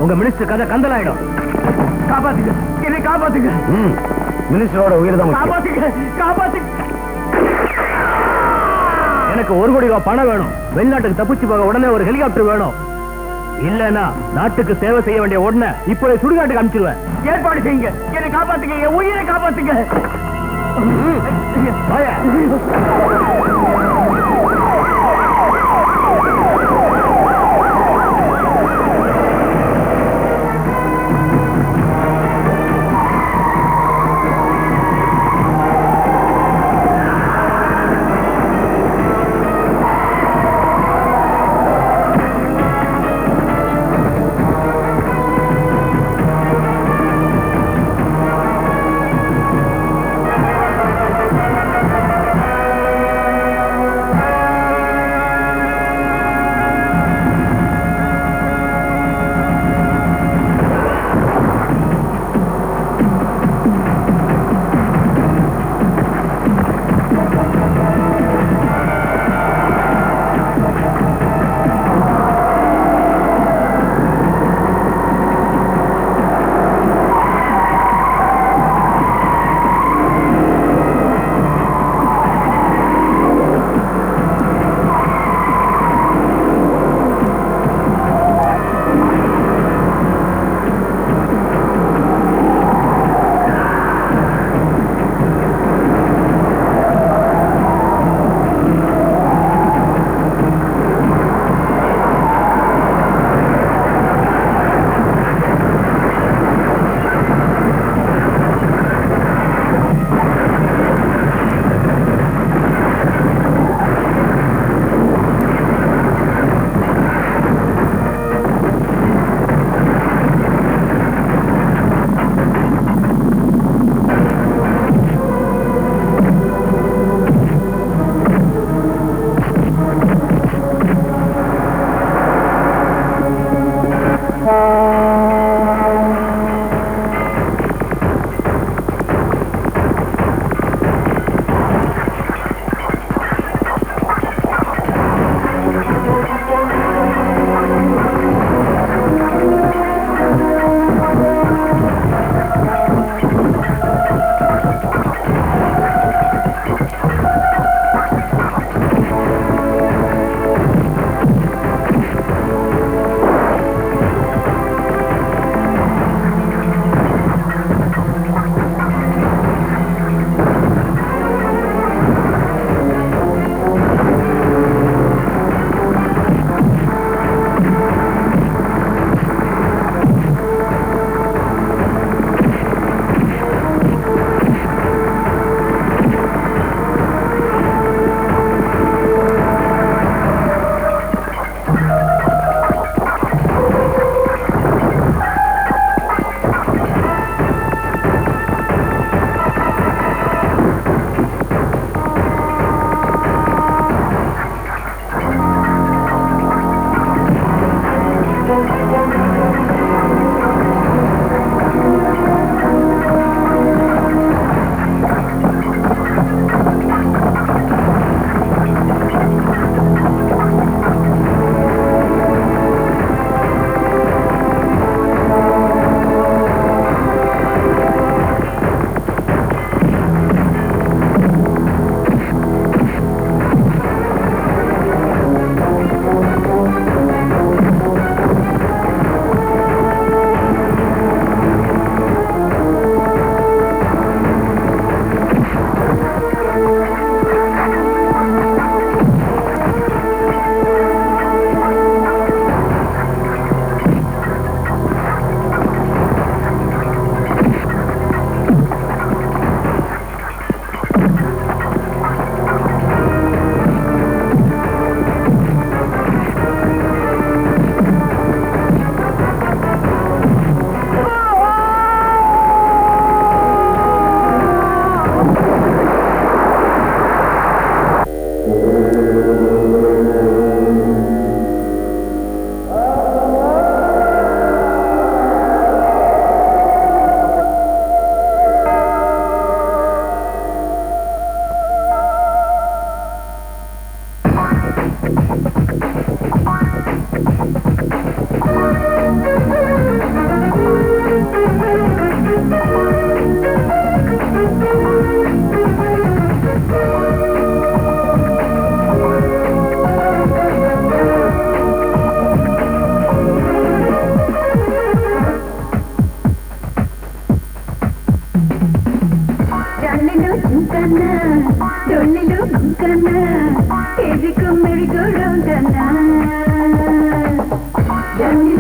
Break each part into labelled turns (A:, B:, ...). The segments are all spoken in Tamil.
A: உங்க மினிஸ்டர் கதை கந்தலாயிடும்.
B: காப்பாத்துங்க, என்னை காப்பாத்துங்க.
A: மினிஸ்டரோட உயிர் தான்
B: காப்பாத்துங்க, காப்பாத்துங்க.
A: எனக்கு 1 கோடி ரூபாய் பணம் வேணும். வெளிநாட்டுக்கு தப்பிச்சு போக உடனே ஒரு ஹெலிகாப்டர் வேணும். இல்லன்னா நாட்டுக்கு சேவை செய்ய வேண்டிய உடனே இப்போ சுடுகாட்டுக்கு அனுப்பிச்சிருவேன்.
B: ஏற்பாடு செய்யுங்க, என்னை காப்பாத்துங்க, என் உயிரை காப்பாத்துங்க.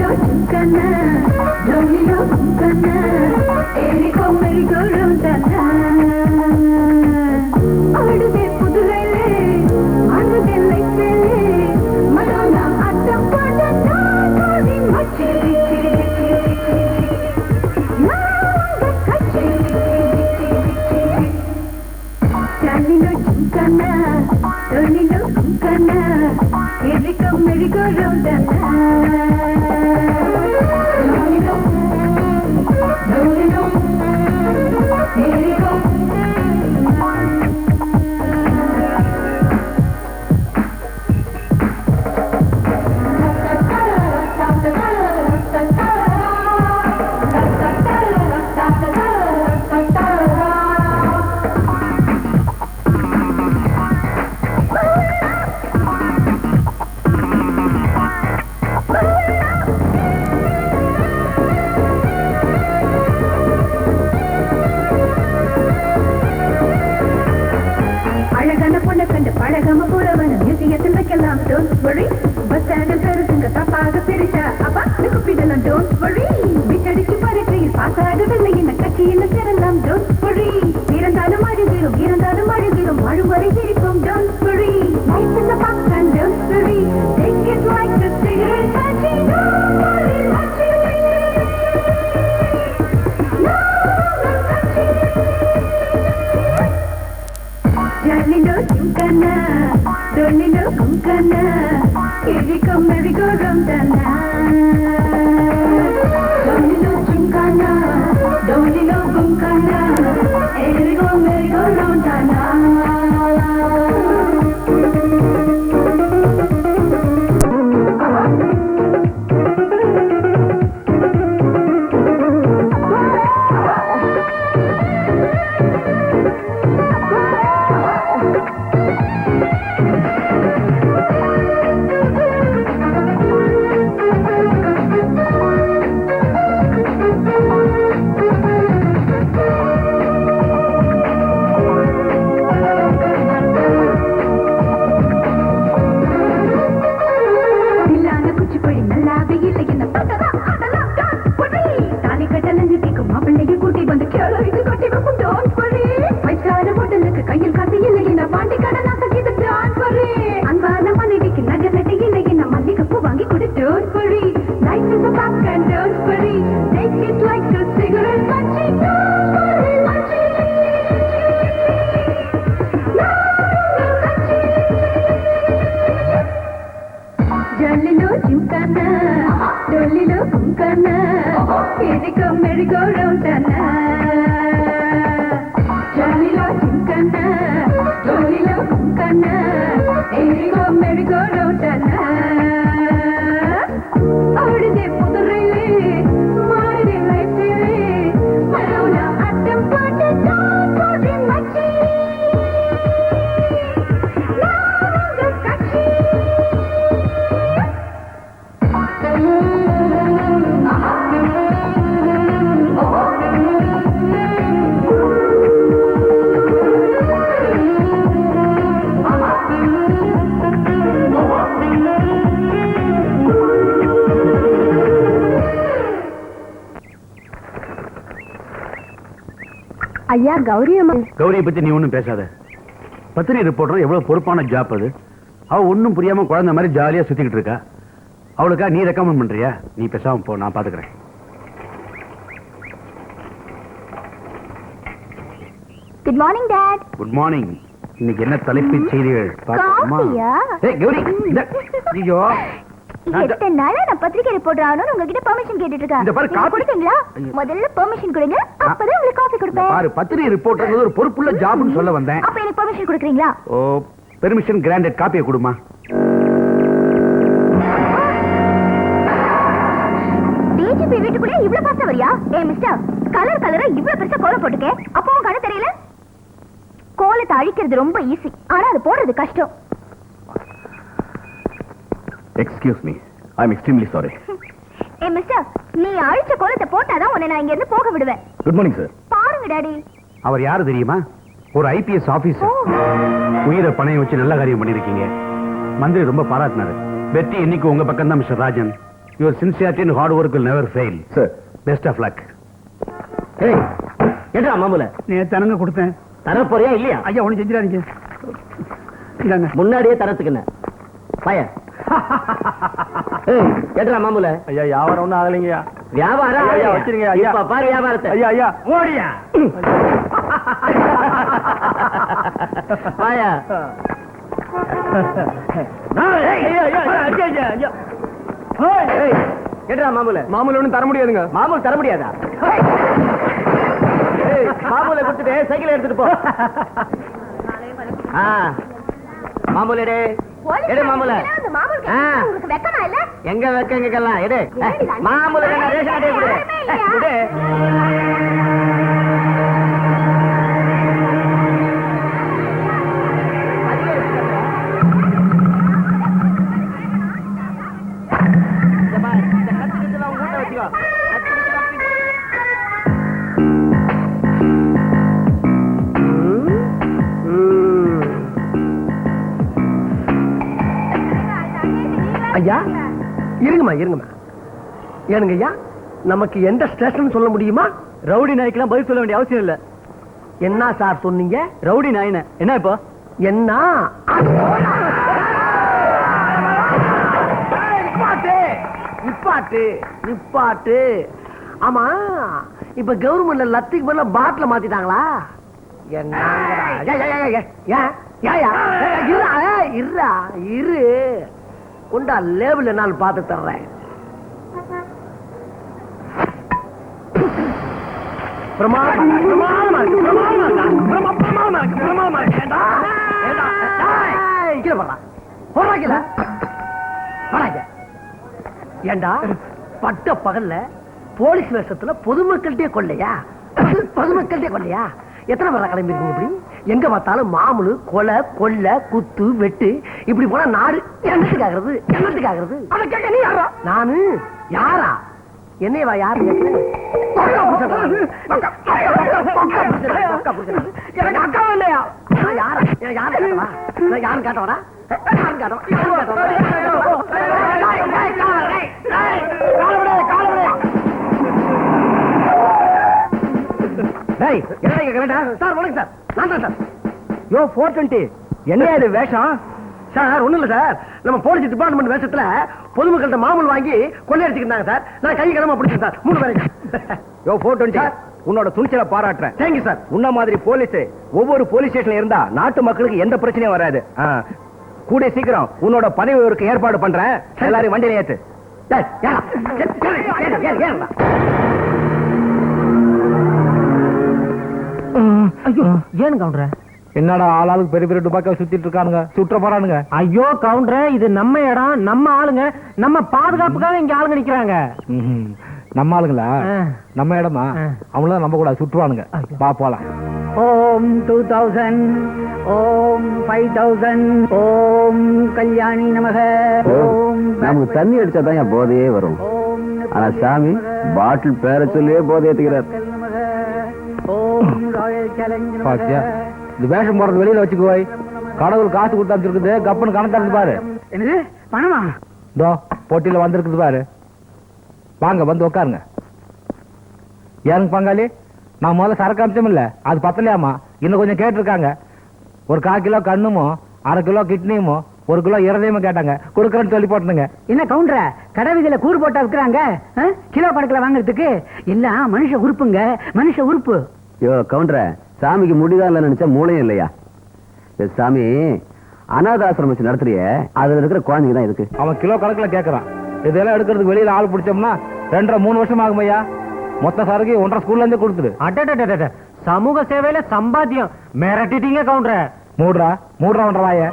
C: Domino Chukana, Domino Chukana, Eriko Meriko Rondana. Adude Pudurele, Adude Lexele, Madonna Atta Padana, Kodi Machi. Nanga Kachi. Domino Chukana, Domino Chukana, Eriko Meriko Rondana. பழகம போறவன மியூசியத்தில் வைக்கலாம் don't worry பஸ் ஸ்டாண்டில் பெருசுங்க தப்பாக பிரிச்சா அப்பா கூப்பிடலாம் don't worry விட்டடிச்சு பறக்கையில் பாசாகவில்லை என்ன கட்சியில் சேரலாம் don't worry இருந்தாலும் அழுகிறோம் வாழும் வரை சிரிப்போம் don't worry life is a fun and don't worry take it like a cigarette matching don't worry matching no Jalino Chukana, Dolino Kumkana, Eriko Meriko Rondana. Dolino Chukana, Dolino Kumkana, Eriko Meriko Rondana. Jalino Chukana, Dolino Kumkana, Eriko Meriko Rondana. Jalino Chukana, Dolino Kumkana, Eriko Meriko Rondana. Adude Pudurele, Marude Lexele, Madonna Atta Padana, Kodi Machi. Nanga Kachi. ஐயா கௌரி அம்மா
A: கௌரியை பத்தி நீ ஒண்ணும் பேசாத. பத்திரிகை ரிப்போர்ட்டர் எவ்வளவு பொறுப்பான ஜாப் அது. அவ ஒன்னும் புரியாம குழந்தை மாதிரி ஜாலியா சுத்திக்கிட்டு இருக்கா. அவளுக்கா நீ ரெக்கமெண்ட் பண்றியா? நீ பேசாம போ, நான் பாத்துக்கிறேன்.
C: Good morning dot.
A: Good morning. இன்னைக்கு என்ன தலைப்புச் செய்திகள்?
C: காஃபியா?
A: ஏய் கௌரி, ஐயோ
C: எத்தனை நாளா நான் பத்திரிகை ரிப்போர்ட்டர் ஆகணும்னு உங்ககிட்ட பெர்மிஷன் கேட்டுட்டு இருக்கேன்.
A: இந்த பாரு காபி
C: கொடுத்தீங்களா? முதல்ல பெர்மிஷன் கொடுங்க, அப்பதான் உங்களுக்கு காபி கொடுப்பேன்.
A: பாரு பத்திரிகை ரிப்போர்ட்டர் ஒரு பொறுப்புள்ள ஜாப்னு சொல்ல வந்தேன்.
C: அப்ப எனக்கு பெர்மிஷன் கொடுக்குறீங்களா?
A: ஓ பெர்மிஷன் கிராண்டட். காப்பியை கொடுமா.
C: டிஜிபி வீட்டுக்குள்ளே இவ்வளவு பாஸ்டா வரியா? ஏய் மிஸ்டர், கலரா இவ்வளவு பெருசா கோலம் போட்டுக்க. அப்போ உன் கண்ணு தெரியல? கோலத்தை அழிக்கிறது ரொம்ப ஈஸி, ஆனா அது போடுறது கஷ்டம்.
A: Excuse me, I am extremely sorry.
C: ஏய் மிஸ்டர், நீ அழிச்ச கோலத்தை போட்டாதான் உன்னை நான் இங்க இருந்து போக விடுவேன்.
A: Good morning sir.
C: பாருங்க டாடி.
A: அவர் யாரு தெரியுமா? ஒரு ஐபிஎஸ் ஆபீசர். உயிரை பணையம் வச்சு நல்ல காரியம் பண்ணிருக்கீங்க. மந்திரி ரொம்ப பாராட்டினாரு. வெற்றி இன்னைக்கு உங்க பக்கம் தான் mister Rajan. Your sincerity and hard work will never fail.
D: Sir.
A: Best of luck.
B: ஏய் ஏடா மாமூல
E: நீ தரங்க கொடுத்தேன்.
B: தர போறியா இல்லையா?
E: ஐயா ஒண்ணு செஞ்சிடாதீங்க. இந்தாங்க.
B: முன்னாடியே தரத்துக்கு என்ன பய ஏடா மாமூல.
E: ஐயா வியாபாரம் ஒண்ணும் ஆகலைங்கய்யா.
B: வியாபாரம்
E: ஐயா, வச்சிருங்க, ஐயா.
B: இப்ப பாரு வியாபாரத்தை.
E: ஐயா ஐயா
B: ஓடியா பாயா. கேட்டா மாமூல.
E: மாமூல் ஒண்ணும் தர முடியாதுங்க.
B: மாமூல் தர முடியாதா? மாமூலை கொடுத்துட்டு சைக்கிள் எடுத்துட்டு போ. மாமூல் எடு எடு மாமூல. எங்க வெக்கங்கெல்லாம் எடு. மாமூல ரேஷன் அட்டையை கொடு. கொடு.
E: ஐயா இருங்கம்மா இருங்கம்மா. ஏனுங்க ஐயா நமக்கு எந்த ஸ்டேஷன் சொல்ல முடியுமா?
B: ரவுடி நாய்க்கெல்லாம் பதில் சொல்ல வேண்டிய அவசியம் இல்ல.
E: என்ன சார் சொன்னீங்க?
B: ரவுடி நாயின என்ன இப்போ?
E: என்ன நிப்பாட்டு நிப்பாட்டு. ஆமா இப்ப கவர்மெண்ட்ல லத்திக்கு பதிலா பாட்டில மாத்திட்டாங்களா? இரு உண்டா லேபிள் என்னாலும் பார்த்து தர்றேன். ஏண்டா பட்ட பகல்ல போலீஸ் வேஷத்துல பொதுமக்கள்கிட்டே கொள்ளையா? பொதுமக்கள்கிட்டே கொள்ளையா? எத்தனை பேர் கிளம்பி இருக்கீங்க? இப்படி எங்க பார்த்தாலும் மாமூலு கொலை கொள்ளை குத்து வெட்டு இப்படி போனா நாடு என்னத்துக்காகிறது? என்னத்துக்காகிறது? நானு யாரா? என்னையவா யாரு? எனக்கு அக்கா இல்லையா? நான் யாரா? யாரு கேட்டவா? நான் யாரும் கேட்டவரா? யாரும் சார் வணக்கம் சார். நான் தான் சார். யோ 420 என்ன இது வேஷம்? சார் ஒண்ணும் இல்ல சார், நம்ம போலீஸ் டிபார்ட்மெண்ட் வேஷத்துல பொதுமக்கள்கிட்ட மாமூல் வாங்கி கொள்ளையடிச்சுக்கிட்டாங்க சார். நான் கை கிளம்ப பிடிச்சேன் சார். 3 பேருக்கு.
D: யோ 420 உன்னோட துணிச்சலை பாராட்டுறேன்.
E: Thank you sir.
D: உன்ன மாதிரி போலீஸ் ஒவ்வொரு போலீஸ் ஸ்டேஷன்ல இருந்தா நாட்டு மக்களுக்கு எந்த பிரச்சனையும் வராது. கூடிய சீக்கிரம் உன்னோட பதவி உயர்வுக்கு ஏற்பாடு பண்றேன். எல்லாரும் வண்டியில ஏத்து.
B: ஏன் கவுண்டர?
D: என்னடா ஆளாளுக்கு பெரிய பெரிய துப்பாக்கியை சுத்திட்டு இருக்கானுங்க, சுற்ற போறானுங்க.
B: ஐயோ கவுண்டர, இது நம்ம இடம், நம்ம ஆளுங்க, நம்ம பாதுகாப்புக்காக இங்க ஆளுங்க நிக்கிறாங்க.
D: நம்ம ஆளுங்களா? நம்ம இடமா? அவங்கள நம்ம கூட சுற்றுவானுங்க. பா போலாம்.
E: ஓம் 2000 ஓம் 5000 ஓம் கல்யாணி நமக ஓம்.
A: நமக்கு தண்ணி அடிச்சா தான் என் போதையே வரும். ஆனா சாமி பாட்டில் பேர சொல்லியே போதை ஏத்துக்கிறார்.
E: ஓம் ராயல் சேலஞ்ச்
D: பாத்தியா, இந்த வேஷம் போறது வெளியில வச்சுக்குவாய். கடவுள் காசு கொடுத்து அமைச்சிருக்குது, கப்பன் கணக்கு தரது பாரு.
E: என்னது பணமா?
D: இதோ போட்டியில வந்திருக்குது பாரு. வாங்க வந்து உட்காருங்க. ஏனுங்க பங்காளி, நான் முதல்ல சரக்கு அம்சம் இல்ல, அது பத்தலையாமா, இன்னும் கொஞ்சம் கேட்டிருக்காங்க. ஒரு 1/4 கிலோ கண்ணுமோ 1/2 கிலோ கிட்னியுமோ 1 கிலோ இருதயமோ கேட்டாங்க. கொடுக்குறேன்னு சொல்லி போட்டுனுங்க.
E: என்ன கவுண்டர, கடைவிதியில கூறு போட்டா விற்கிறாங்க கிலோ கணக்குல வாங்குறதுக்கு? எல்லாம் மனுஷ உறுப்புங்க, மனுஷ உறுப்பு.
A: யோ கவுண்டர, சாமிக்கு முடிதான் இல்ல நினைச்சா மூளையும் இல்லையா? சாமி அநாதாசிரமம் வச்சு நடத்துறிய, அதுல இருக்கிற குழந்தைங்க தான் இருக்கு.
D: அவன் கிலோ கணக்குல கேட்கறான். இதெல்லாம் எடுக்கிறதுக்கு வெளியில ஆள் பிடிச்சோம்னா 2.5-3 வருஷம் ஆகும் ஐயா. மொத்த சரக்கு 1.5 ஸ்கூல்ல இருந்து கொடுத்துடு.
B: அட சமூக சேவையில சம்பாத்தியம் மிரட்டிட்டீங்க கவுண்டர.
D: மூடுறா 1.5 வாய.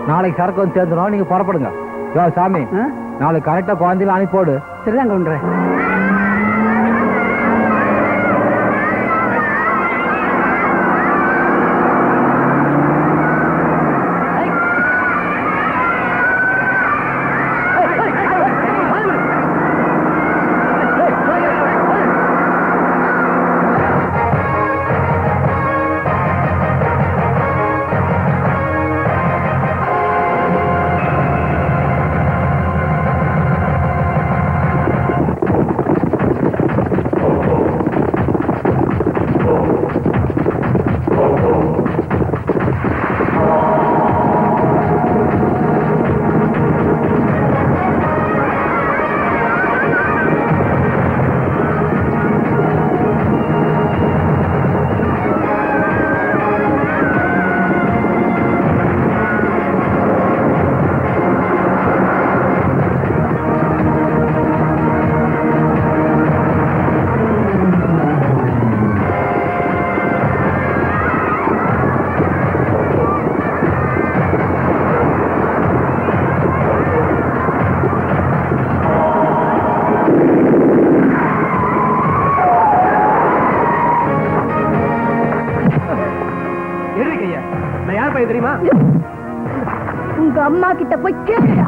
D: நாளைக்கு சரக்கு வந்து சேர்ந்துடும், நீங்க புறப்படுங்க. யோ சாமி, நாளைக்கு கரெக்டா குழந்தையில அனுப்பிப்போடு.
E: சரிதான் கவுண்டர.
C: அம்மா கிட்ட போய் கேளுடா.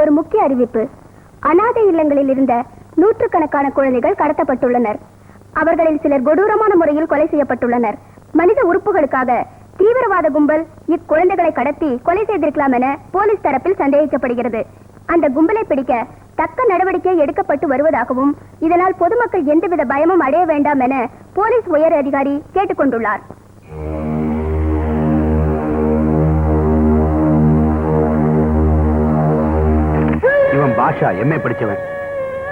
C: ஒரு முக்கிய அறிவிப்பு. அநாதை இல்லங்களில் இருந்த நூற்றுக்கணக்கான குழந்தைகள் கடத்தப்பட்டுள்ளனர். அவர்களில் சிலர் கொடூரமான முறையில் கொலை செய்யப்பட்டுள்ளனர். மனித உறுப்புகளுக்காக தீவிரவாத கும்பல் இக்குழந்தைகளை கடத்தி கொலை செய்திருக்கலாம் என போலீஸ் தரப்பில் சந்தேகிக்கப்படுகிறது. அந்த கும்பலை பிடிக்க தக்க நடவடிக்கை எடுக்கப்பட்டு வருவதாகவும் இதனால் பொதுமக்கள் எந்தவித பயமும் அடைய வேண்டாம் என போலீஸ் உயர் அதிகாரி கேட்டுக் கொண்டுள்ளார்.
A: இவன் பாஷா எம்ஏ படிச்சவன்.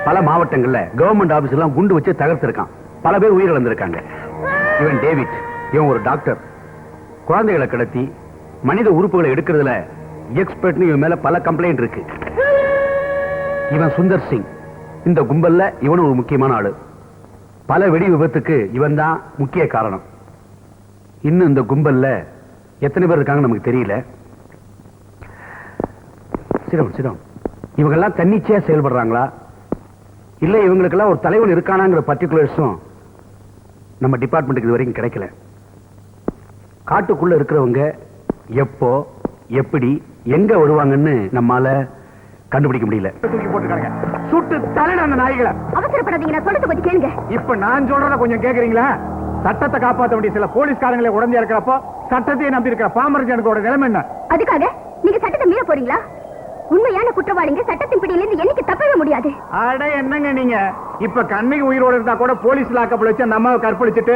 A: பல மாவட்டங்கள்ல கவர்மெண்ட் ஆபீஸ் எல்லாம் குண்டு வச்சு தகர்த்திருக்கான். பல பேர் உயிரிழந்திருக்காங்க. இவன் டேவிட். இவன் ஒரு டாக்டர். குழந்தைகளை கடத்தி மனித உறுப்புகளை எடுக்கிறதுல எக்ஸ்பர்ட்னு இவன் மேல பல கம்ப்ளைண்ட் இருக்கு. இவன் சுந்தர் சிங். இந்த கும்பல்ல இவனும் ஒரு முக்கியமான ஆளு. பல வெடி விபத்துக்கு இவன் தான் முக்கிய காரணம். இன்னும் இந்த கும்பல்ல எத்தனை பேர் இருக்காங்க நமக்கு தெரியல. சிரம் இவங்கெல்லாம் தன்னிச்சையா செயல்படுறாங்களா இல்ல இவங்களுக்கெல்லாம் ஒரு தலைவன் இருக்கானாங்கிற பர்டிகுலர்ஸும் நம்ம டிபார்ட்மெண்ட்டுக்கு இது வரைக்கும் கிடைக்கல. காட்டுக்குள்ள இருக்கிறவங்க எப்போ எப்படி எங்க வருவாங்கன்னு நம்மால கண்டுபிடிக்க முடியல.
D: தூக்கி போட்டுருக்காங்க. சுட்டு தலையில அந்த நாய்களை.
C: அவசரப்படாதீங்க, நான் சொல்றத பத்தி கேளுங்க.
D: இப்ப நான் சொல்றத கொஞ்சம் கேக்குறீங்களா? சட்டத்தை காப்பாற்ற வேண்டிய சில போலீஸ்காரங்களை உடஞ்சு இருக்கிறப்போ சட்டத்தையே நம்பி இருக்கிற பாமர ஜனங்களோட நிலைமை என்ன?
C: அதுக்காக நீங்க சட்டத்தை மீற போறீங்களா? உண்மையான குற்றவாளிங்க சட்டத்தின் பிடியிலிருந்து என்னைக்கு தப்பவே முடியாது.
D: அட என்னங்க நீங்க இப்ப கண்ணிக்கு உயிரோடு இருந்தா கூட போலீஸ் லாக்கப்ல வச்சு அந்த அம்மாவை கற்பழிச்சுட்டு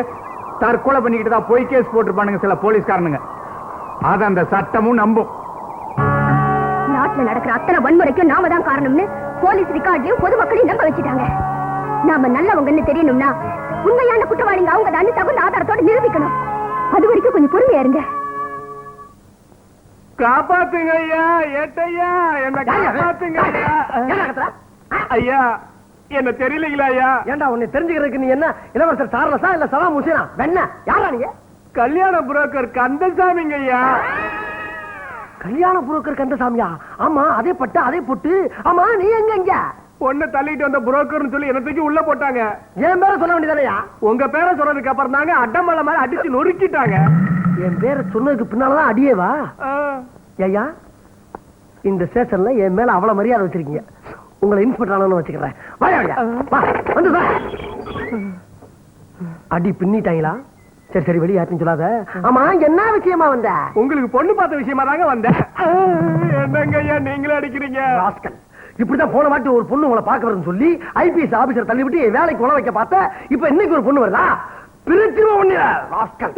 D: தற்கொலை பண்ணிக்கிட்டு தான் போய் கேஸ் போட்டுருப்பானுங்க சில போலீஸ்காரனுங்க. அத அந்த சட்டமும் நம்பும்.
C: நாட்டுல நடக்கிற அத்தனை வன்முறைக்கும் நாம தான் காரணம்னு போலீஸ் ரெக்கார்ட்லயும் பொதுமக்களையும் நம்ப வச்சுட்டாங்க. நாம நல்லவங்கன்னு தெரியணும்னா உண்மையான குற்றவாளிங்க அவங்க தான் தகுந்த ஆதாரத்தோட நிரூபிக்கணும். அது வரைக்கும் கொஞ்சம் பொறுமையா இருங்க.
D: காப்பாத்துங்க ஐயா, ஏட்டையா என்ன காப்பாத்துங்க ஐயா. என்ன தெரியலீங்களா ஐயா?
E: ஏண்டா உன்னை தெரிஞ்சுக்கிறதுக்கு நீ என்ன இளவரசர் சார்லஸா இல்ல சலாம் ஹுசேனா? வெண்ண யாரா நீங்க?
D: கல்யாண புரோக்கர் கந்தசாமிங்க ஐயா.
E: கல்யாண புரோக்கர் கந்தசாமியா? ஆமா, அதே பட்டு அதே பொட்டு. ஆமா, நீ எங்க எங்க
D: பொண்ணை தள்ளிட்டு வந்த புரோக்கர்னு சொல்லி என்ன தூக்கி உள்ள போட்டாங்க.
E: என் பேரை சொல்ல வேண்டியதானயா?
D: உங்க பேரை சொல்றதுக்கு அப்புறம் தாங்க அட்டமலை மாதிரி அடிச்சு நொறுக்கிட்டாங்க.
E: என் பேரை சொன்னதுக்கு பின்னாலதான் அடியேவா? ஐயா, இந்த ஸ்டேஷன்ல என் மேல அவ்வளவு மரியாதை வச்சிருக்கீங்க. உங்களை இன்ஸ்பெக்டர் வச்சுக்கிறேன். அடி பின்னிட்டாங்களா? சரி சரி, வெளியே யாருன்னு சொல்லாத. ஆமா, என்ன விஷயமா வந்த?
D: உங்களுக்கு பொண்ணு பார்த்த விஷயமா தாங்க வந்தேன். என்னங்க ஐயா நீங்களே அடிக்கிறீங்க?
E: இப்படிதான் போன வாட்டி ஒரு பொண்ணு உங்களை பார்க்க வருதுன்னு சொல்லி ஐபிஎஸ் ஆபீசர் தள்ளி விட்டு வேலைக்கு உழ வைக்க பார்த்த. இப்ப இன்னைக்கு ஒரு பொண்ணு வருதா?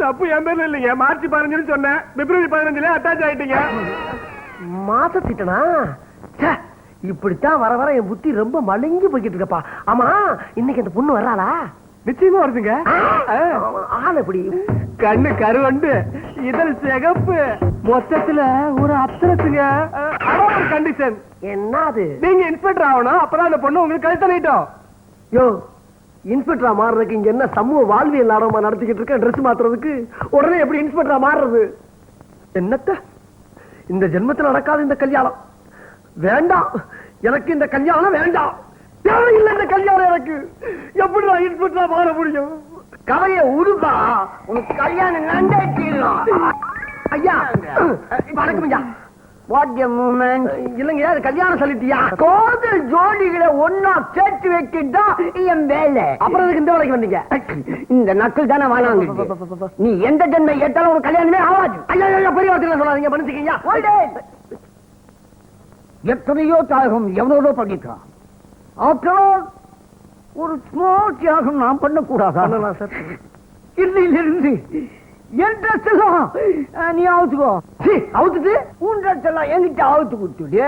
D: தப்பு என் பேர்ல இல்லைங்க. மார்ச் 15 சொன்னேன், பிப்ரவரி 15 அட்டாச் ஆயிட்டீங்க.
E: மாசத்திட்டனா? இப்படித்தான் வர வர என் புத்தி ரொம்ப மழுங்கி போய்கிட்டு இருக்கப்பா. ஆமா, இன்னைக்கு அந்த பொண்ணு வர்றாளா?
D: நிச்சயமா வருதுங்க.
E: ஆள் எப்படி?
D: கண்ணு கருவண்டு, இதழ் சிகப்பு, மொத்தத்துல ஒரு அப்சரத்துங்க. ஒரு கண்டிஷன்.
E: என்னது?
D: நீங்க இன்ஸ்பெக்டர் ஆகணும், அப்பதான் அந்த பொண்ணு உங்களுக்கு கழுத்த நீட்டும்.
E: யோ, இன்ஸ்பெக்டரா மாறுறதுக்கு இங்க என்ன சமூக வாழ்வியல் நாடகமா நடத்திக்கிட்டு இருக்க ட்ரெஸ் மாத்துறதுக்கு உடனே எப்படி இன்ஸ்பெக்டரா மாறுறது? என்னத்த இந்த ஜென்மத்தில் நடக்காத இந்த கல்யாணம் வேண்டாம். எனக்கு இந்த கல்யாணம் வேண்டாம். தேவையில்லை இந்த கல்யாணம் எனக்கு. எப்படி நான் இன்ஸ்பெக்டரா மாற முடியும்? கதையை உருப்பா. உனக்கு கல்யாணம் நண்டாச்சிடலாம். ஐயா வணக்கம் ஐயா. What a moment. இல்லைங்க அது கல்யாணம் சொல்லிட்டியா? கோவில் ஜோடிகளை ஒன்னா சேர்த்து வைக்கிட்டா என் வேலை. அப்புறம் அதுக்கு இந்த வேலைக்கு வந்தீங்க? இந்த நக்கல் தானே வாழாங்க. நீ எந்த ஜென்மை ஏத்தாலும் ஒரு கல்யாணமே ஆகாது. ஐயா பெரிய வார்த்தை சொல்லாதீங்க, மன்னிச்சுக்கீங்க. எத்தனையோ தியாகம் எவ்வளோ பண்ணிட்டான். ஆஃப்டர் ஒரு ஸ்மால் தியாகம் நான் பண்ணக்கூடாதா? சார் இல்லையிலிருந்து என் ட்ரெஸ் எல்லாம் நீ அவுத்துக்கோ. அவுத்துட்டு உன் ட்ரெஸ் எல்லாம் என்கிட்ட அவுத்து கொடுத்துடு.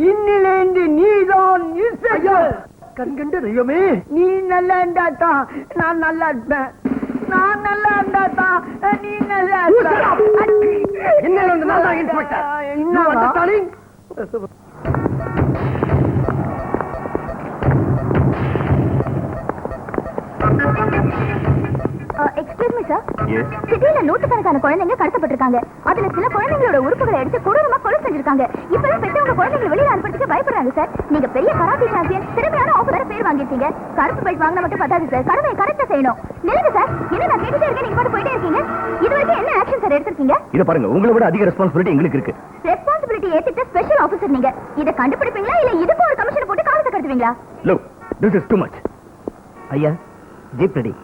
E: இன்னிலேந்து நீதான் கண்கண்டு தெய்வமே. நீ நல்லா இருந்தாதான் நான் நல்லா இருப்பேன். நான் நல்லா இருந்தாதான் நீ நல்லா என்ன
F: எக்ஸ்கியூஸ் மீ சார். சிட்டில நூற்றுக்கணக்கான குழந்தைங்க கடத்தப்பட்டிருக்காங்க. அதுல சில குழந்தைங்களோட உறுப்புகளை எடுத்து கொடூரமா கொலை செஞ்சிருக்காங்க. இப்பெல்லாம் பெற்றவங்க குழந்தைங்களை வெளியில அனுப்புறதுக்கு பயப்படுறாங்க சார். நீங்க பெரிய கராத்தே சாம்பியன், திறமையான ஆஃபீஸர் பேர் வாங்கிருக்கீங்க. கருப்பு பெல்ட் வாங்கினா மட்டும் பத்தாது சார், கடமை கரெக்டா செய்யணும். நில்லுங்க சார். என்ன நான் கேட்டுட்டே இருக்கேன், நீங்க பாட்டு போயிட்டே இருக்கீங்க. இது வரைக்கும் என்ன ஆக்ஷன் சார் எடுத்திருக்கீங்க?
A: இத பாருங்க, உங்களை விட அதிக ரெஸ்பான்சிபிலிட்டி எங்களுக்கு இருக்கு.
F: ரெஸ்பான்சிபிலிட்டி ஏத்துட்டு ஸ்பெஷல் ஆஃபீஸர் நீங்க. இத கண்டுபிடிப்பீங்களா இல்ல இதுக்கு ஒரு கமிஷன் போட்டு காலத்தை கடத்துவீங்களா?
A: Look, this is too much. ஐயா ஜீப் ரெடி.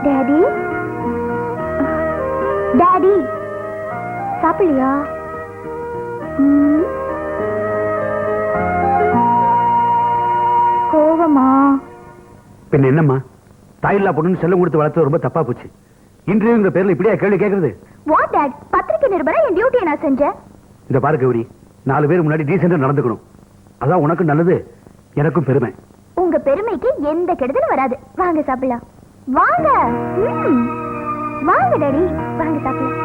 F: டாடி டாடி சாப்பிடலையா? கோவமா?
A: பின்ன என்னம்மா, தாயில்லா பொண்ணு செல்லம் கொடுத்து வளர்த்து ரொம்ப தப்பா போச்சு. இன்டர்வியூங்கிற பேர்ல இப்படியா கேள்வி கேட்கறது?
F: வாட் டாட், பத்திரிக்கை நிருபரா என் டியூட்டியை நான் செஞ்சேன்.
A: இந்த பாரு கௌரி, 4 பேர் முன்னாடி டீசெண்டா நடந்துக்கணும். அதான் உனக்கும் நல்லது, எனக்கும் பெருமை.
F: உங்க பெருமைக்கு எந்த கெடுதலும் வராது. வாங்க சாப்பிடலாம். வாங்க. வாங்க டாடி, வாங்க சாப்பிடலாம்.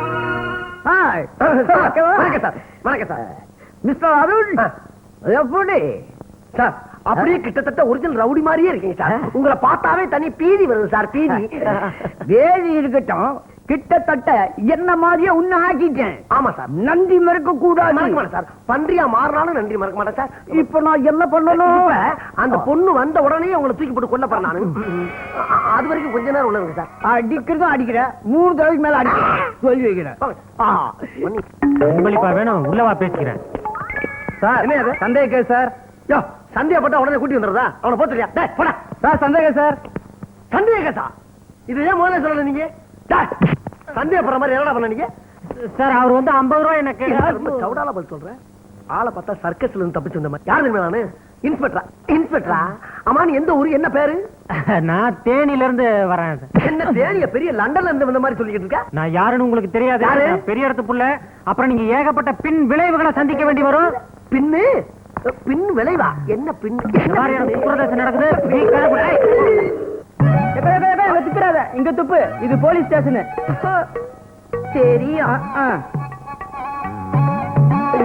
E: வணக்கம் சார். வணக்கம் சார். மிஸ்டர் அருண் எப்படி சார்? அப்படியே கிட்டத்தட்ட ஒரிஜினல் ரவுடி மாதிரியே இருக்கீங்க சார். உங்களை பார்த்தாவே தனி பீதி வருது சார். பீதி வேதி இருக்கட்டும், கிட்டத்தட்ட என்ன மாதிரியே உன்ன ஆக்கிட்டேன். ஆமா சார், நன்றி மறக்க கூடாது சார். பன்றியா மாறினாலும் நன்றி மறக்க மாட்டேன் சார். இப்ப நான் என்ன பண்ணணும்? அந்த பொண்ணு வந்த உடனே உங்களை தூக்கி போட்டு கொல்ல போறேன் நானு. அது வரைக்கும் கொஞ்ச நேரம் உள்ள இருக்கு சார். அடிக்கிறதும் அடிக்கிறேன், 3 தடவைக்கு மேல அடிக்கிறேன் சொல்லி வைக்கிறேன்.
B: உங்களிப்பா வேணும், உள்ளவா பேசிக்கிறேன்
E: சார். என்ன சந்தேக கேஸ் சார்? யோ, சந்தேகப்பட்டா உடனே கூட்டி வந்துடுறதா? அவனை போத்துறியா? டேய் போடா சார். சந்தேக சார். சந்தேக கேஸா? இது ஏன் முதல்ல சொல்லல நீங்க? சந்தேகப்படுற மாதிரி என்னடா பண்ண நீங்க?
B: சார் அவர் வந்து 50 ரூபாய் என்ன
E: ரொம்ப சவுடால பதில் சொல்றேன். ஆளை பார்த்தா சர்க்கஸ்ல இருந்து தப்பிச்சு வந்த மாதிரி. யாரு தெரியுமா நானு? இன்ஸ்பெக்டரா? இன்ஸ்பெக்டரா? ஆமா, நீ எந்த ஊரு, என்ன பேரு?
B: நான் தேனில இருந்து வரேன்.
E: என்ன தேனிய பெரிய லண்டன்ல இருந்து வந்த மாதிரி சொல்லிக்கிட்டு இருக்க?
B: நான் யாருன்னு உங்களுக்கு தெரியாது. நான் பெரிய இடத்து புள்ள. அப்புறம் நீங்க ஏகப்பட்ட பின் விளைவுகளை சந்திக்க வேண்டி வரும்.
E: பின்னு பின் விளைவா? என்ன பின்?
B: பிரதேசம் நடக்குது.
E: துப்புறாத, இங்க துப்பு. இது போலீஸ் ஸ்டேஷன். சரி,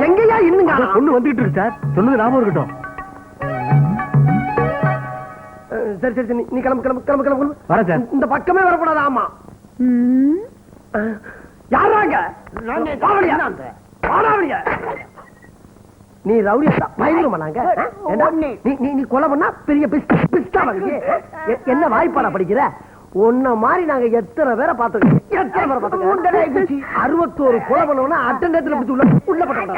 E: எங்கயா இன்னுங்க பொண்ணு வந்துட்டு இருக்கு சார். சொன்னது ஞாபகம் இருக்கட்டும். சரி சரி, நீ கிளம்பு கிளம்பு கிளம்பு கிளம்பு.
B: வர சார்.
E: இந்த பக்கமே வரக்கூடாது. ஆமா. யாராங்க? நீ ரவுடியா பயங்கரமா? நாங்க நீ கொலை பண்ணா பெரிய பிஸ்டா வாங்கி என்ன வாய்ப்பாடா படிக்கிற? உன்ன மாதிரி நாங்க எத்தனை பேரை பார்த்துக்கோம். 61 கொலை பண்ணவனா அட்டண்டத்துல பிடிச்சு உள்ள போட்டாங்க.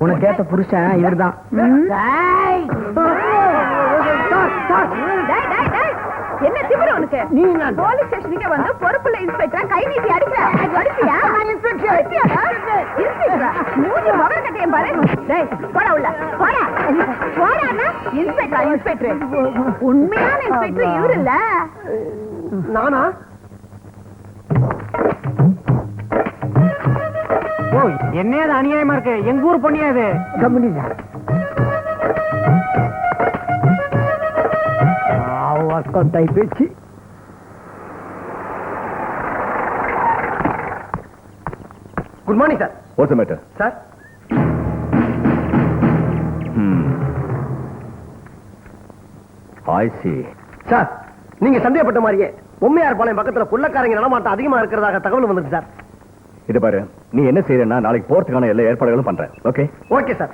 B: உனக்கு கேட்ட புருஷன் இவர்தான்.
F: என்ன திமிரு உனக்கு? நீ போலீஸ் ஸ்டேஷனுக்கு வந்து பொறுப்புள்ள இன்ஸ்பெக்டர் கை நீட்டி அடிக்கிற. அடிப்பியா? இன்ஸ்பெக்டர் மூஞ்சி மகன் கட்டையும் பாரு. டேய் போடா உள்ள போடா. போடான்னா இன்ஸ்பெக்டர் உண்மையான இன்ஸ்பெக்டர் இவரு இல்ல.
E: நானா?
B: ஓ என்ன அது அநியாயமா இருக்கு, எங்க ஊர் பொண்ணியா இது.
E: கம்பெனி ஒர்க் அவுட் ஆகி போச்சு. Good morning sir.
A: What's the matter?
E: Sir
A: I see.
E: Sir, நீங்க சந்தேகப்பட்ட மாதிரியே பொம்மையார் பாளையம் பக்கத்துல கொள்ளக்காரங்க நடமாட்டம் அதிகமா இருக்கிறதாக தகவல் வந்துச்சு சார்.
A: இது பாரு, நீ என்ன செய்யறேன்னா நாளைக்கு போறதுக்கான எல்லா ஏற்பாடுகளும் பண்றேன். ஓகே?
E: Okay sir.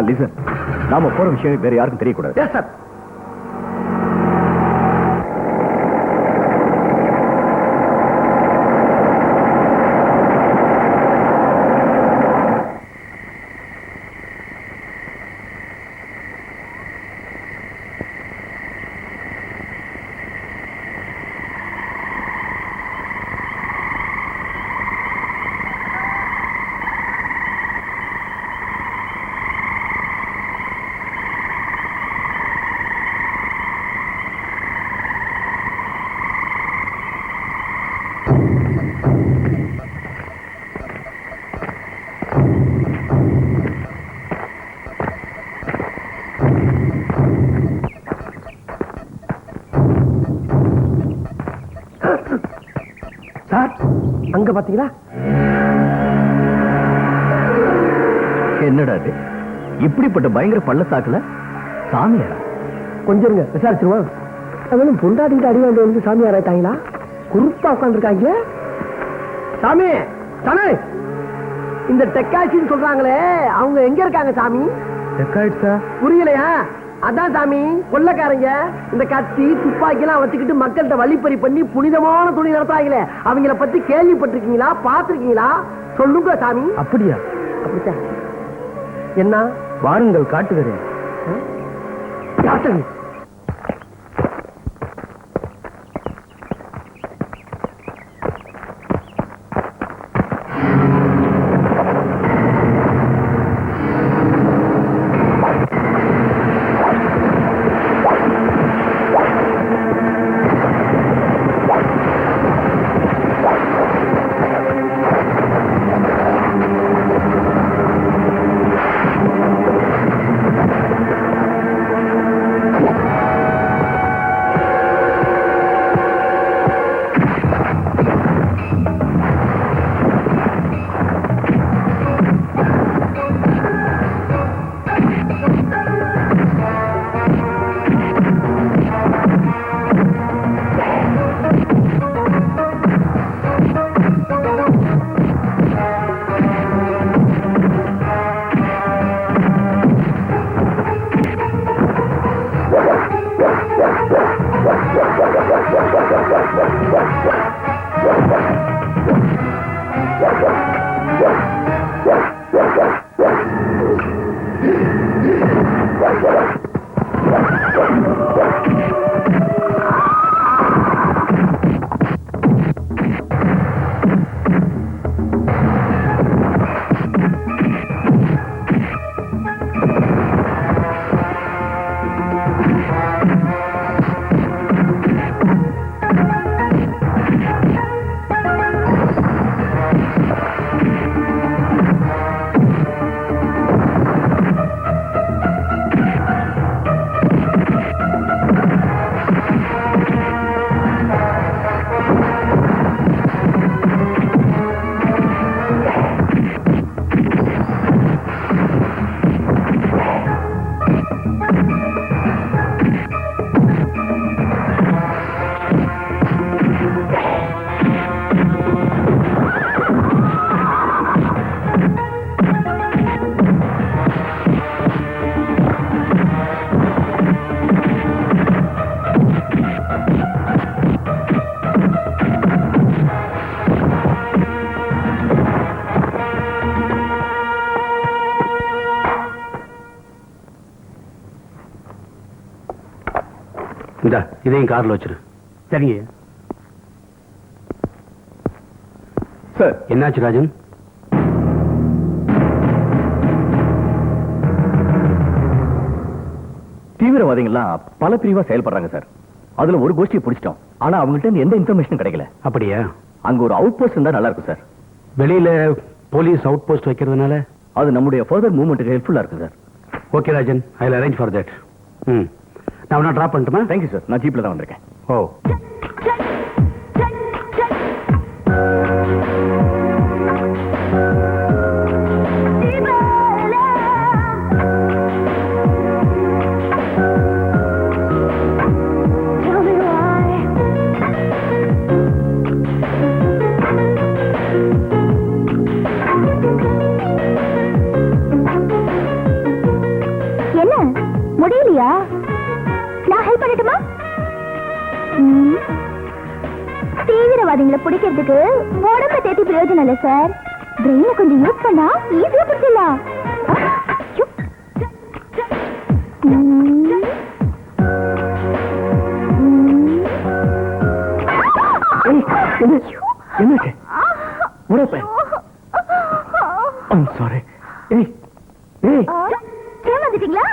A: லிசன், நாம போற விஷயம் வேற யாருக்கும் தெரியக்கூடாது.
E: Yes sir. சார், அங்க பாத்தீங்களா?
A: என்னடா இது? இப்படிப்பட்ட பயங்கர பள்ளத்தாக்குல சாமியாரா?
E: கொஞ்சம் இருங்க, விசாரிச்சிருவோம். அவனும் பொண்டாட்டிட்டு அடி வாங்க வந்து சாமியார் ஆயிட்டாங்களா? குறுப்பா உட்காந்துருக்காங்க. சாமி, சாமி, இந்த டெக்காய்ச்சின்னு சொல்றாங்களே, அவங்க எங்க இருக்காங்க சாமி?
D: டெக்காய்ட்ஸா?
E: புரியலையா? அதான் சாமி, கொள்ளக்காரங்க இந்த கத்தி துப்பாக்கி எல்லாம் வச்சுக்கிட்டு மக்கள்கிட்ட வழிப்பறி பண்ணி புனிதமான துணி நடத்துறாங்களே, அவங்கள பத்தி கேள்விப்பட்டிருக்கீங்களா, பாத்திருக்கீங்களா? சொல்லுங்க சாமி.
D: அப்படியா?
E: அப்படித்தான். என்ன?
D: வாருங்கள் காட்டுகிறேன்.
E: யாத்தனி.
A: இந்த இதையும் கார்ல வச்சிரு.
B: சரிங்க
A: சார். என்னாச்சு ராஜன்?
G: தீவிரவாதிகள்லாம் பல பிரிவா செயல்படுறாங்க சார். அதுல ஒரு கோஷ்டியை பிடிச்சிட்டோம். ஆனா அவங்கள்ட்ட இருந்து எந்த இன்ஃபர்மேஷனும் கிடைக்கல.
A: அப்படியா?
G: அங்க ஒரு அவுட் போஸ்ட் இருந்தா நல்லா இருக்கும் சார்.
A: வெளியில போலீஸ் அவுட் போஸ்ட் வைக்கிறதுனால
G: அது நம்முடைய ஃபர்தர் மூவ்மெண்ட்டுக்கு ஹெல்ப்ஃபுல்லா இருக்கு sir.
A: Okay Rajan, I will arrange for that. நான் வேணா ட்ராப் பண்ணட்டுமா?
G: Thank you sir. நான் ஜீப்ல தான் வந்திருக்கேன்.
A: ஓ,
F: என்ன முடியலையா? நான் ஹெல்ப் பண்ணட்டுமா? தீவிரவாதிகளை பிடிக்கிறதுக்கு உடம்ப தேத்தி பிரயோஜனம் இல்ல சார். பிரெயினை கொஞ்சம் யூஸ் பண்ணா ஈஸியா பிடிச்சிடலாம்.
G: என்னாச்சு? I'm sorry. ஏய் ஏய்
F: ஏமாந்துட்டீங்களா?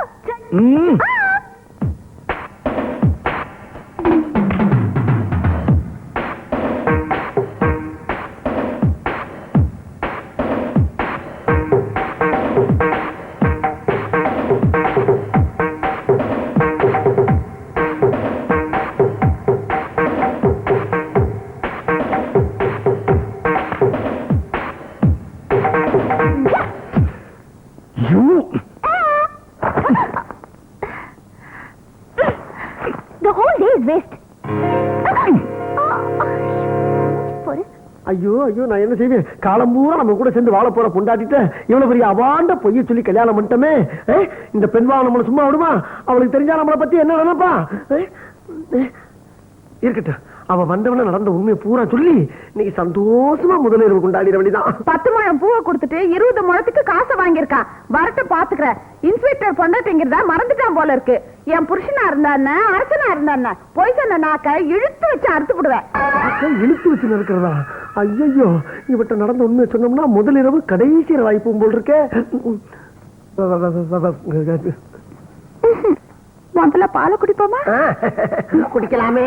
F: The whole day is waste.
E: ஐயோ ஐயோ, நான் என்ன செய்வேன்? காலம் பூரா நம்ம கூட சேர்ந்து வாழ போற பொண்டாட்டிட்ட இவ்வளவு பெரிய அவாண்ட பொய்ய சொல்லி கல்யாணம் பண்ணிட்டோமே. இந்த பெண்வா நம்மள சும்மா விடுமா? அவளுக்கு தெரிஞ்சா நம்மளை பத்தி என்ன நினைப்பா? இருக்கட்டும், அவ வந்தவன நடந்த உண்மையை பூரா சொல்லி இன்னைக்கு சந்தோஷமா முதலிரவு கொண்டாடிட வேண்டியதான்.
C: 10 முழம் பூவை கொடுத்துட்டு 20 முழத்துக்கு காசை வாங்கியிருக்கான். வரட்டு பாத்துக்கிற. இன்ஸ்பெக்டர் பொண்டாட்டிங்கிறதா மறந்துட்டான் போல இருக்கு. என் புருஷனா இருந்தா அரசனா இருந்தா போய் சொன்ன நாக்க இழுத்து வச்சு அறுத்து விடுவேன்.
E: இழுத்து வச்சு இருக்கிறதா? ஐயோ, இவட்ட நடந்த உண்மையை சொன்னோம்னா முதலிரவு கடைசி வாய்ப்பும் போல் இருக்கே.
C: முதல்ல பாலை குடிப்போமா?
E: குடிக்கலாமே.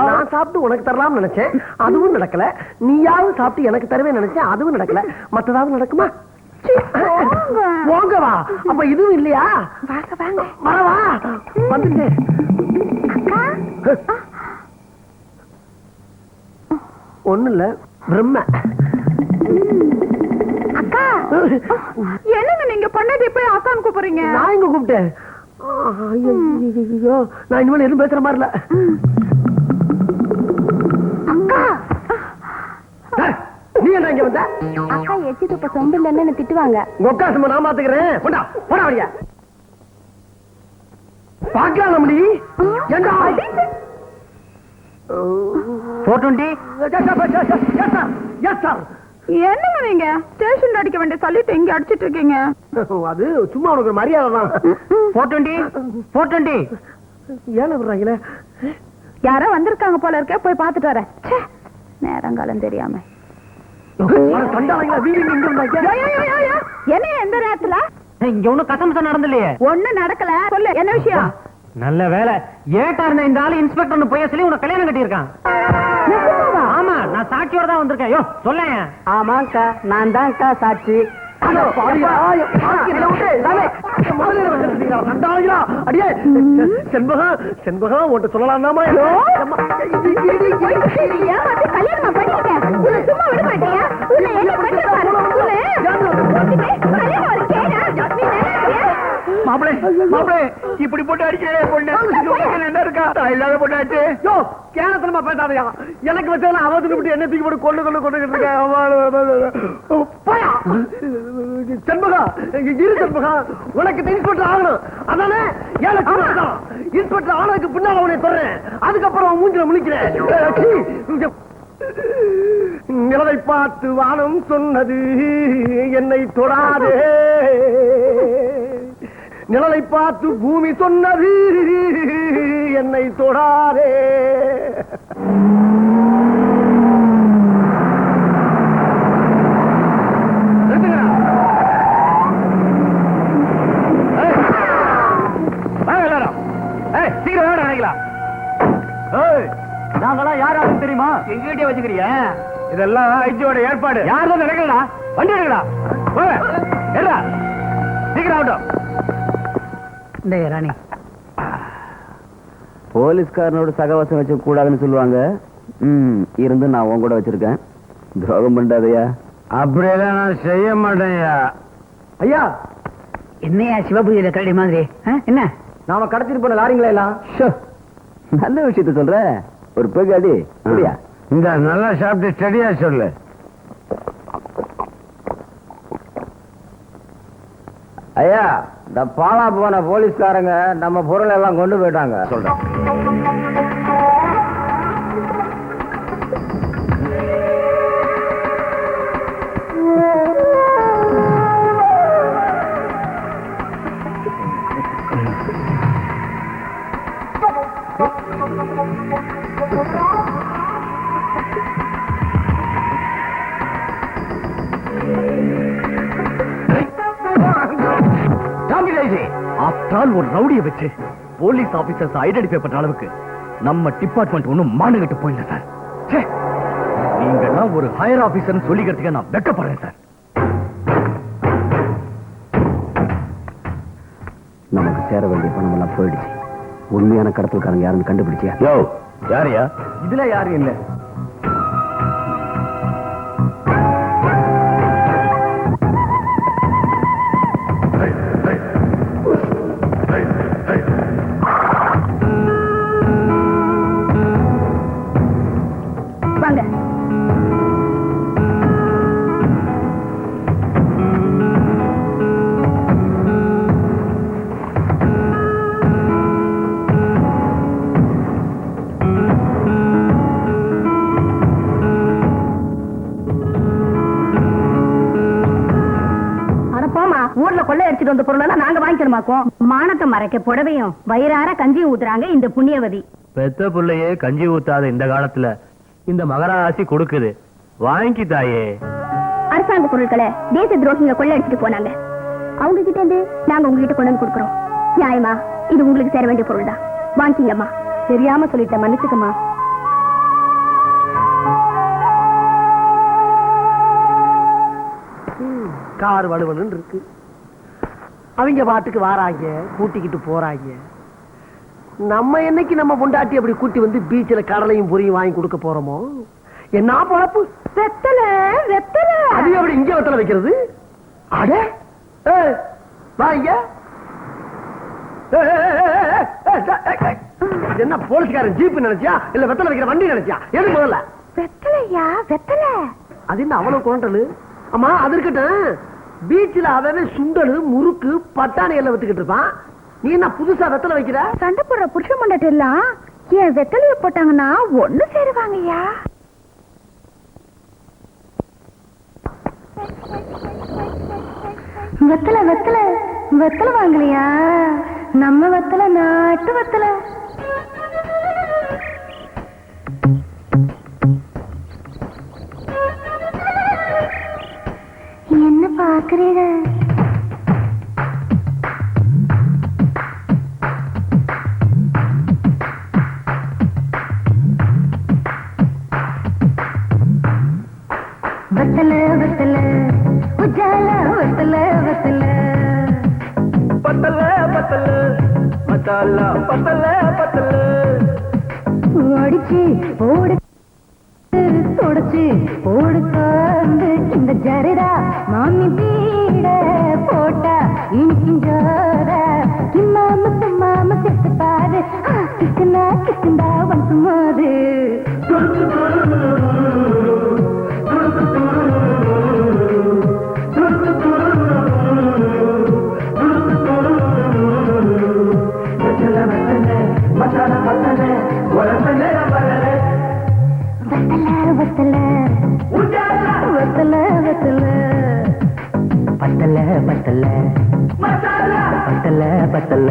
E: நான் சாப்பிட்டு உனக்கு தரலாம் நினைச்சேன், அதுவும் நடக்கல. நீயாவது சாப்பிட்டு எனக்கு தருவேன் நினைச்சேன், அதுவும் நடக்கல. மத்ததாவது நடக்குமா? போங்க வா. அப்ப இதுவும் இல்லையா? வரவா வந்துட்டேன். ஒண்ணு இல்ல, பிரம்ம.
C: அக்கா, என்னங்க நீங்க பண்ணது போய் அக்கான்னு கூப்பிடுறீங்க?
E: நான் இங்க கூப்பிட்டேன். ஐயோ, நான் இனிமேல் எதுவும் பேசுற மாதிரி இல்ல.
C: அக்கா,
E: நீ என்ன இங்க வந்த?
F: அக்கா எச்சி துப்ப சொம்பு இல்லைன்னு திட்டுவாங்க.
E: உக்கா சும்மா நான் பாத்துக்கிறேன். போடா போடா வழியா. பாக்கலாம் நீ. ஏண்டா
B: 420.
E: Yes sir.
C: என்னங்க நீங்க ஸ்டேஷன்ல அடிக்க வேண்டிய சொல்லிட்டு இங்க அடிச்சிட்டு இருக்கீங்க?
E: அது சும்மா உனக்கு ஒரு மரியாதை தான்.
B: 420.
E: ஏன் விடுறாங்களே?
C: யாரோ வந்திருக்காங்க போல இருக்க, போய் பாத்துட்டு வரேன். நேரங்காலம் தெரியாம என்ன எந்த நேரத்துல?
B: இங்க ஒண்ணும் கசமசம் நடந்தலையே.
C: ஒண்ணு நடக்கல. சொல்லு, என்ன விஷயம்?
B: நல்ல வேலை. ஏட்டா இருந்த இந்த ஆளு இன்ஸ்பெக்டர் பொய்ய சொல்லி உனக்கு கல்யாணம் கட்டியிருக்கான். ஆமா, நான் சாட்சியோட தான் வந்திருக்கேன். யோ சொல்லேன்.
E: ஆமாக்கா, நான் தான்க்கா சாட்சி. செண்பகம் உன்ட்ட சொல்லலாம்.
F: கல்யாணமா பண்ணிட்டேன். சும்மா விட மாட்டியா? என்ன பண்ணிருப்பாரு?
A: மாப்பிளே மாப்பிளே, இப்படி போட்டு அடிக்கிறேன் பொண்ணு. என்ன இருக்கா இல்லாத பொண்ணாச்சு.
E: யோ, கேனத்தனமா பேசாதையா. எனக்கு வச்சதுல அவதுக்கு விட்டு என்ன தூக்கி போட்டு கொண்டு செண்பகா, இரு செண்பகா, உனக்கு இன்ஸ்பெக்டர் ஆகணும். அதானே 7 லட்சம் இன்ஸ்பெக்டர் ஆனதுக்கு பின்னால உன்னை சொல்றேன். அதுக்கப்புறம் மூஞ்சில முழிக்கிறேன். நிலவை பார்த்து வானம் சொன்னது என்னை தொடாதே, நிழலை பார்த்து பூமி சொன்னது என்னை தொடாதே.
A: சீக்கிரம் நினைக்கலாம். நாங்களாம் யாராலும் தெரியுமா? எங்கிட்டே வச்சுக்கிறியா? இதெல்லாம் ஐஜியோட ஏற்பாடு. யாரும் நினைக்கலடா. வண்டி எடுக்கடா. சீக்கிரம் ஆகட்டும்.
B: இந்த ராணி
G: போலீஸ்காரனோட சகவாசம் வச்ச கூடாதுன்னு சொல்லுவாங்க. இருந்து நான் உன் கூட வச்சிருக்கேன். துரோகம் பண்ணாதயா.
A: அப்படியெல்லாம் நான் செய்ய மாட்டேன்யா.
E: ஐயா,
B: என்னையா சிவபூஜையில கரடி மாதிரி என்ன?
E: நாம கடத்திட்டு போன லாரிங்களா எல்லாம்
G: நல்ல விஷயத்த சொல்ற. ஒரு பேகாடி அப்படியா?
A: இந்த நல்லா சாப்பிட்டு ஸ்டடியா சொல்லு.
D: ஐயா, இந்த பாலா போன போலீஸ்காரங்க நம்ம பொருள் எல்லாம் கொண்டு போயிட்டாங்க.
A: சொல்றேன்.
G: ஆஃப்டர் ஒரு ரவுடியை வச்சு போலீஸ் ஆபீசர்ஸ் ஐடென்டிஃபை பண்ற அளவுக்கு நம்ம டிபார்ட்மெண்ட் ஒண்ணும் மானுகிட்டு போயில சார். நீங்கெல்லாம் ஒரு ஹையர் ஆபீசர் சொல்லிக்கிறதுக்கு நான் வெக்கப்படுறேன் சார்.
D: நமக்கு சேர வேண்டிய பணம் எல்லாம் போயிடுச்சு. உண்மையான கடத்தல்காரங்க யாருன்னு கண்டுபிடிச்சியா?
G: யோ, யாரையா?
D: இதுல யாரும் இல்ல.
F: வாங்க. ஊர்ல கொள்ளை அடிச்சுட்டு வந்த பொருளெல்லாம் நாங்க வாங்கிக்கணுமாக்கும். மானத்தை மறைக்க புடவையும் வயிறார கஞ்சியும் ஊத்துறாங்க இந்த புண்ணியவதி.
G: பெத்த பிள்ளையே கஞ்சி ஊத்தாத இந்த காலத்துல இந்த மகராசி கொடுக்குது. வாங்கி தாயே.
F: அரசாங்க பொருட்களை தேச துரோகிங்க கொள்ளை அடிச்சுட்டு போனாங்க. அவங்க கிட்ட இருந்து நாங்க உங்ககிட்ட கொண்டு வந்து கொடுக்கறோம். நியாயமா? இது உங்களுக்கு சேர வேண்டிய பொருள் தான். வாங்கிக்கங்கம்மா. தெரியாம சொல்லிட்டேன், மன்னிச்சுக்கம்மா.
E: கார் வலுவலுன்னு இருக்கு. அவங்க பாட்டுக்கு வாராங்க, கூட்டிக்கிட்டு போறாங்க. நம்ம என்னைக்கு நம்ம பொண்டாட்டி அப்படி கூட்டி வந்து பீச்சில் கடலையும் பொரியும் வாங்கி கொடுக்க போறோமோ? என்ன பொழப்பு?
F: வெத்தல வெத்தல
E: அது எப்படி இங்க வெத்தலை வைக்கிறது? அட வாங்க. என்ன போலீஸ்காரன் ஜீப் நினைச்சியா இல்ல வெத்தலை வைக்கிற வண்டி நினைச்சியா? எது முதல்ல?
F: வெத்தலையா? வெத்தல
E: அது என்ன அவ்வளவு குரண்டலு? அம்மா அது இருக்கட்டும். பீச்சில் அவன் சுண்டலு முறுக்கு பட்டாணி எல்லாம் வித்துக்கிட்டு இருப்பான். நீ என்ன புதுசா வெத்தலை வைக்கிற?
F: சண்டை போடுற புருஷ மண்டட்டு எல்லாம் என் வெத்தலைய போட்டாங்கன்னா ஒண்ணு சேருவாங்கய்யா. வெத்தலை வெத்தலை வெத்தலை வாங்கலையா? நம்ம வெத்தலை நாட்டு வெத்தலை. என்ன பாக்குறீங்க? வெத்தல வெத்தல உஜால வெத்தல வெத்தல
E: பத்தல பத்தல மசாலா பத்தல பத்தல
F: அடிச்சு போடு தொடச்சு போடு காந்து இந்த ஜரடா மாமி பீட போட்டா இனிக்கிஞ்சோர கிம்மாம சும்மாம செத்து பாரு கிக்குனா கிக்குண்டா வந்து மோது
E: மசாலா பத்தல
F: வெத்தல வெத்தல
C: வெத்தல
E: பத்தல பத்தல பத்தல பத்தல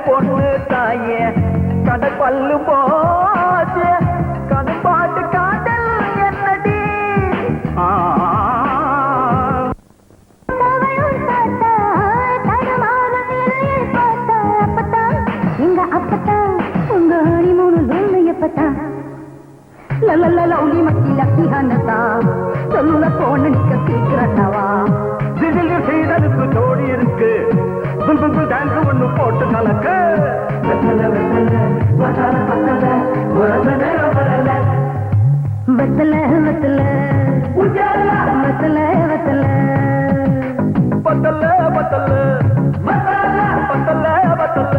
E: பொண்ணு தாயே கடை பல்லு போச்சு கண்பாட்டு காதல் என்னடி
F: எங்க அப்பத்தா உங்க ஹனிமூனு எப்பத்தா
C: லலலலௌலி மக்கி லக்கிஹனதா சொல்லுல போன நிக்க சீக்கிரட்டவா
A: செய்தலுக்கு தோடி இருக்கு டான்ஸ் ஒண்ணு போட்டு கலக்க
C: வெத்தல வெத்தல வெத்தல வெத்தல
E: பத்தல பத்தல பத்தல பத்தல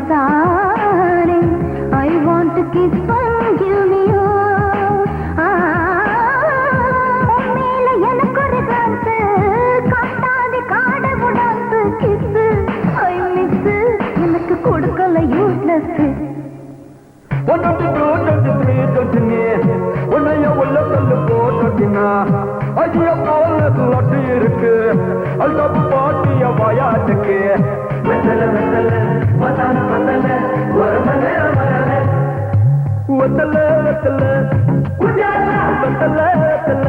C: darling, I want to kiss and give me your மேல எனக்கு ஒரு glance காட்டாது காடவு dance kiss I miss எனக்கு கொடுக்கல useless
E: 1 2 3 உன்னைய உள்ள கல்லு போட்டினா ஐயா போல லட்டு இருக்கு அல்டாப்பு பாட்டிய வாயாட்டுக்கு வெத்தல வெத்தல மசான மத்தல ஒரு மணர மரல வெத்தல வெத்தல குஜாலா வெத்தல வெத்தல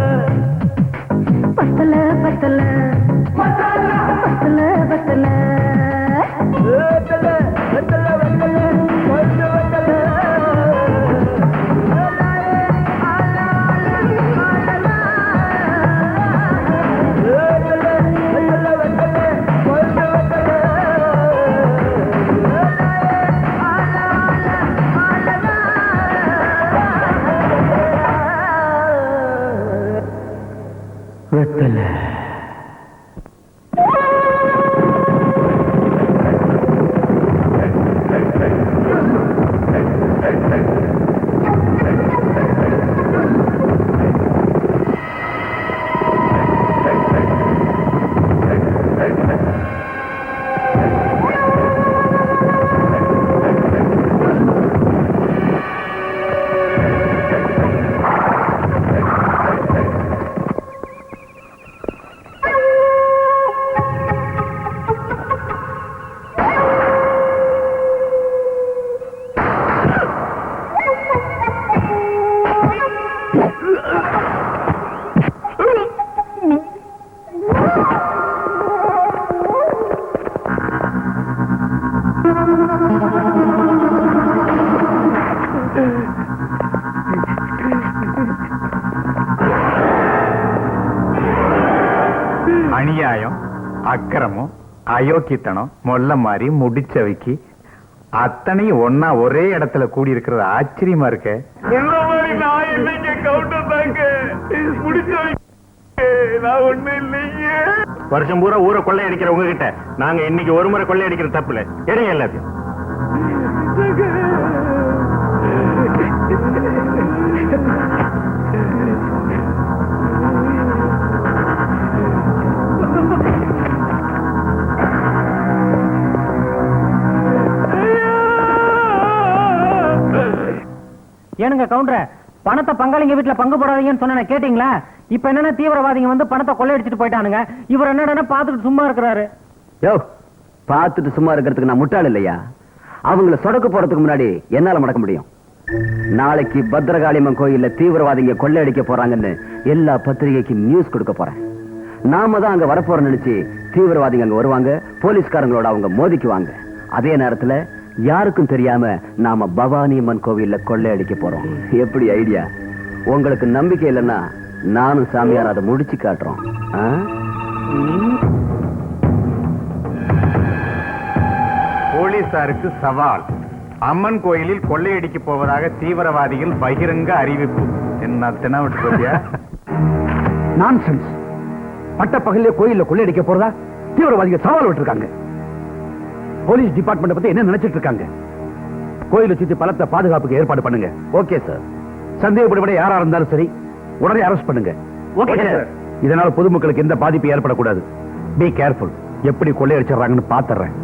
C: பத்தல பத்தல
E: மசாலா
C: பத்தல பத்தல
E: வெத்தல வெத்தல வெத்தல வெத்தல வெத்தல வெத்தல
A: அநியாயம் அக்கிரமம் அயோக்கியத்தனம் மொல்ல மாதிரி முடிச்சவைக்கு அத்தனையும் ஒன்னா ஒரே இடத்துல கூடி இருக்கிறது ஆச்சரியமா இருக்க
E: இந்த மாதிரி நான் இல்லைங்க கவுண்டர் தாங்க முடிச்சவைக்கு நான் ஒண்ணு இல்லைங்க
A: வருஷம் பூரா ஊரை கொள்ளையடிக்கிற உங்ககிட்ட நாங்க இன்னைக்கு ஒரு முறை கொள்ளையடிக்கிற தப்புல எடுங்க எல்லாத்தையும்
B: ஏனுங்க கவுண்டர், பணத்தை பங்காளிங்க வீட்டுல பங்கு போடாதீங்கன்னு சொன்ன கேட்டீங்களா? இப்ப என்னன்னா தீவிரவாதிங்க வந்து பணத்தை கொள்ளையடிச்சிட்டு போயிட்டானுங்க. இவர் என்னடா பாத்துட்டு சும்மா இருக்கிறாரு.
G: யோ, பார்த்துட்டு சும்மா இருக்கிறதுக்கு நான் முட்டாள் இல்லையா? அவங்கள சொடக்க போறதுக்கு முன்னாடி என்னால மடக்க முடியும். நாளைக்கு பத்ரகாளியம்மன் கோயில்ல தீவிரவாதிங்க கொள்ளையடிக்க போறாங்கன்னு எல்லா பத்திரிகைக்கும் நியூஸ் கொடுக்க போறேன். நாம தான் அங்க வரப்போற நினைச்சு தீவிரவாதிங்க அங்க வருவாங்க, போலீஸ்காரங்களோட அவங்க மோதிக்குவாங்க. அதே நேரத்துல யாருக்கும் தெரியாம நாம பவானி அம்மன் கோவில்ல கொள்ளையடிக்க போறோம். எப்படி ஐடியா? உங்களுக்கு நம்பிக்கை இல்லைன்னா நானும் சாமியார் அதை முடிச்சு காட்டுறோம்.
A: போலீசாருக்கு சவால். அம்மன் கோயிலில் கொள்ளையடிக்க போவதாக தீவிரவாதிகள் பகிரங்க அறிவிப்பு. என்ன தினவிட்டு போட்டியா?
D: நான்சென்ஸ். பட்ட பகல்ல கோயில்ல கொள்ளையடிக்க போறதா தீவிரவாதிகள் சவால் விட்டுருக்காங்க. போலீஸ் டிபார்ட்மெண்ட் பத்தி என்ன நினைச்சிட்டு இருக்காங்க? கோயிலை சுத்தி பலத்த பாதுகாப்புக்கு ஏற்பாடு பண்ணுங்க.
G: Okay sir.
D: சந்தேகப்படவிட யாரா இருந்தாலும் சரி உடனே அரெஸ்ட் பண்ணுங்க.
G: Okay sir.
D: இதனால பொதுமக்களுக்கு எந்த பாதிப்பு ஏற்படக்கூடாது. Be careful. எப்படி கொள்ளையடிச்சிடறாங்கன்னு பாத்துறேன்.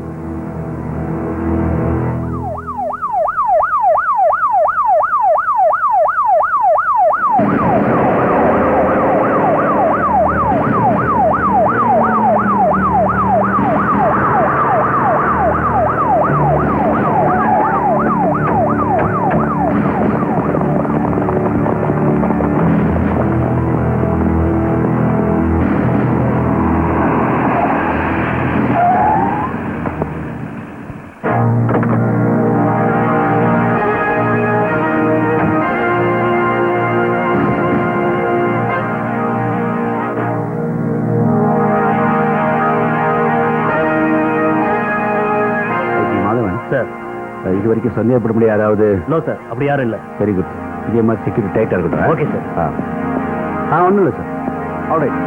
D: இது வரைக்கும் சந்தேகப்பட முடியாது. அதாவது
G: நோ சார், அப்படி யாரும் இல்ல.
D: Very good. இதே மாதிரி செக்யூரிட்டி டைட்டா இருக்கட்டும்.
G: Okay sir.
D: ஒண்ணும் இல்லை சார். ஆல்ரைட்.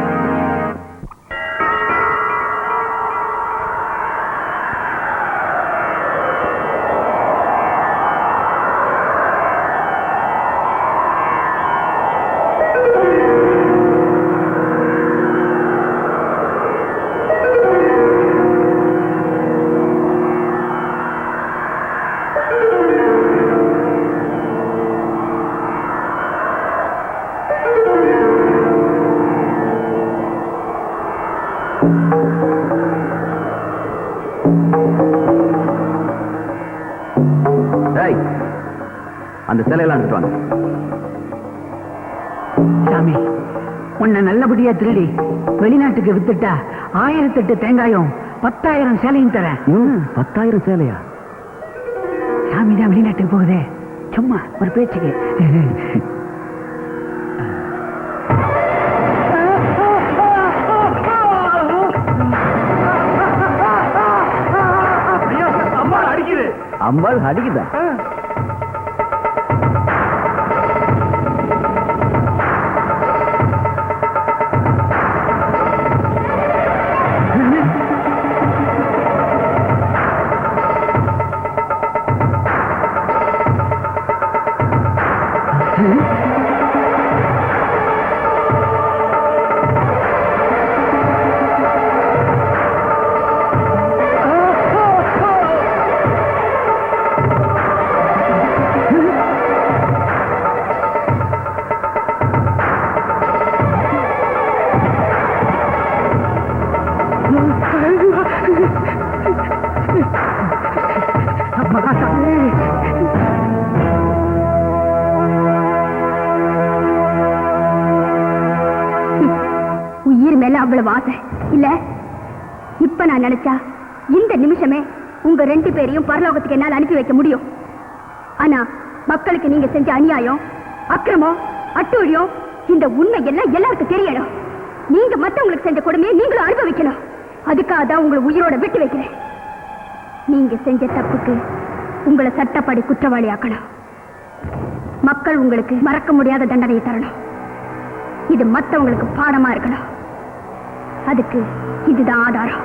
G: அந்த சிலையெல்லாம் எடுத்துட்டு வாங்க.
E: சாமி, உன்னை நல்லபடியா திருடி வெளிநாட்டுக்கு வித்துட்டா 1008 தேங்காயும் 10,000 சேலையும் தரேன்.
G: 10,000 சேலையா?
E: சாமி தான் வெளிநாட்டுக்கு போகுதே, சும்மா ஒரு பேச்சுக்கு.
G: அம்பாள் அடிக்குதா?
F: உயிர் மேல அவ்வளவு ஆசை இல்ல? இப்ப நான் நினைச்சா இந்த நிமிஷமே உங்க 2 பேரையும் பரலோகத்துக்கு என்னால் அனுப்பி வைக்க முடியும். ஆனா மக்களுக்கு நீங்க செஞ்ச அநியாயம், அக்கிரமம், அட்டூழியம், இந்த உண்மை எல்லாம் எல்லாருக்கும் தெரியணும். நீங்க மத்தவங்களுக்கு செஞ்ச கொடுமையை நீங்களும் அனுபவிக்கணும். அதுக்காக தான் உங்களை உயிரோட விட்டு வைக்கிறேன். நீங்க செஞ்ச தப்புக்கு உங்களை சட்டப்படி குற்றவாளி ஆக்கணும். மக்கள் உங்களுக்கு மறக்க முடியாத தண்டனையை தரணும். இது மத்தவங்களுக்கு பாடமா இருக்கணும். அதுக்கு இதுதான் ஆதாரம்.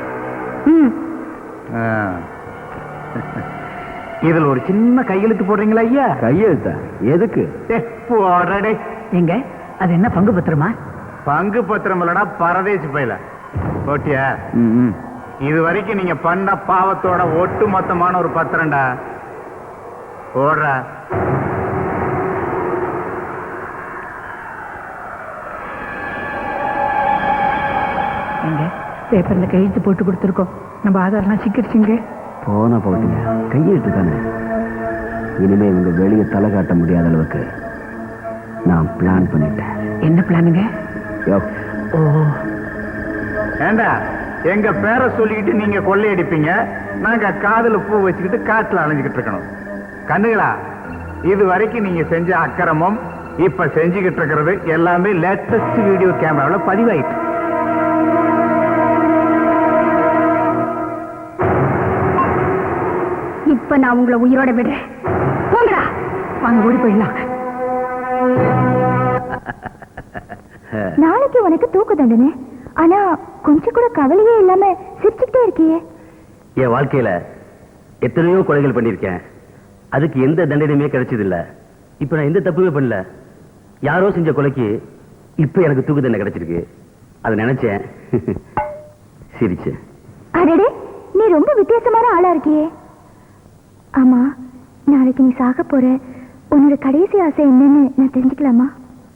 D: இதுல ஒரு சின்ன கையெழுத்து போடுறீங்களா ஐயா?
G: கையெழுத்தா? எதுக்கு?
E: எங்க அது என்ன பங்கு பத்திரமா?
A: பங்கு பத்திரம் இல்லடா, பரதேசி பையில போட்டியா? இது வரைக்கும் நீங்க பண்ண பாவத்தோட ஒட்டு மொத்தமான ஒரு பத்திரம்டா. ஓடுற
C: பேப்பர்ல கையெழுத்து போட்டு கொடுத்துருக்கோம். நம்ம ஆதாரெல்லாம் சிக்கிடுச்சுங்க.
G: போனா போட்டுங்க, கையெழுத்து தானே. இனிமே இவங்க வெளியே தலை காட்ட முடியாத அளவுக்கு நான் பிளான் பண்ணிட்டேன்.
C: என்ன பிளானுங்க?
G: யோ,
C: ஓ,
A: ஏண்டா எங்க பேரை சொல்லிக்கிட்டு நீங்க கொள்ளையடிப்பீங்க, நாங்க காதுல பூ வச்சுக்கிட்டு காட்டுல அலைஞ்சுக்கிட்டு இருக்கணும். கண்ணுகளா, இது வரைக்கும் நீங்க செஞ்ச அக்கிரமம் இப்ப செஞ்சுக்கிட்டு இருக்கிறது எல்லாமே லேட்டஸ்ட் வீடியோ கேமரால பதிவாயிட்டு.
F: இப்ப நான் உங்களை உயிரோட விடுறேன். போங்கடா,
C: வாங்க ஓடி போயிடலாம்.
F: நாளைக்கு உனக்கு தூக்கு தண்டனை. ஆனா கொஞ்சம் கூட கவலையே இல்லாம சிரிச்சுக்கிட்டே இருக்கியே.
G: என் வாழ்க்கையில எத்தனையோ கொலைகள் பண்ணிருக்கேன், அதுக்கு எந்த தண்டனையுமே கிடைச்சது இல்ல. இப்ப நான் எந்த தப்புமே பண்ணல. யாரோ செஞ்ச கொலைக்கு இப்ப எனக்கு தூக்கு தண்டனை கிடைச்சிருக்கு. அதை நினைச்சேன், சிரிச்சேன்.
F: அடடே, நீ ரொம்ப வித்தியாசமான ஆளா இருக்கியே. ஆமா, நாளைக்கு நீ சாக போற. உன்னோட கடைசி ஆசை என்னன்னு நான் தெரிஞ்சுக்கலாமா?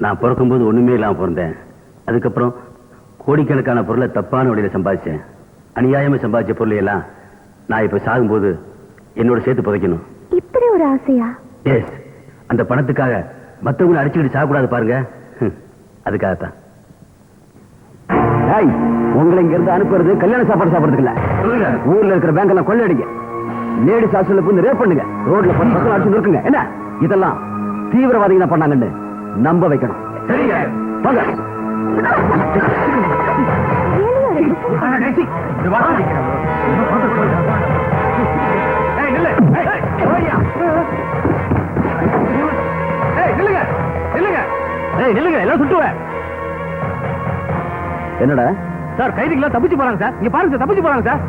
G: நான் பிறக்கும்போது ஒண்ணுமே இல்லாம பிறந்தேன். அதுக்கப்புறம் கோடிக்கணக்கான பொருளை தப்பான வழியில சம்பாதிச்சேன். அநியாயமா சம்பாதிச்ச பொருளை எல்லாம் நான் இப்ப சாகும்போது என்னோட சேர்த்து புதைக்கணும்.
F: இப்படி ஒரு ஆசையா?
G: எஸ், அந்த பணத்துக்காக மத்தவங்களை அடிச்சுக்கிட்டு சாகக்கூடாது பாருங்க, அதுக்காகத்தான். உங்களை இங்க இருந்து அனுப்புறது கல்யாண சாப்பாடு சாப்பிடுறதுக்கு இல்ல. ஊர்ல இருக்கிற பேங்க் எல்லாம் கொள்ளடிங்க, லேடிஸ் ஹாஸ்டல்ல போய் ரேப் பண்ணுங்க, ரோட்ல பசங்க அடிச்சு நிறுத்துங்க. என்ன இதெல்லாம் தீவிரவாதிங்க தான் பண்ணாங்கன்னு நம்ப வைக்கணும். சரிங்க, வாங்க. என்னடா
D: சார், கைதிகளா தப்பிச்சு போறாங்க சார். இங்க பாருங்க சார், தப்பிச்சு போறாங்க சார்.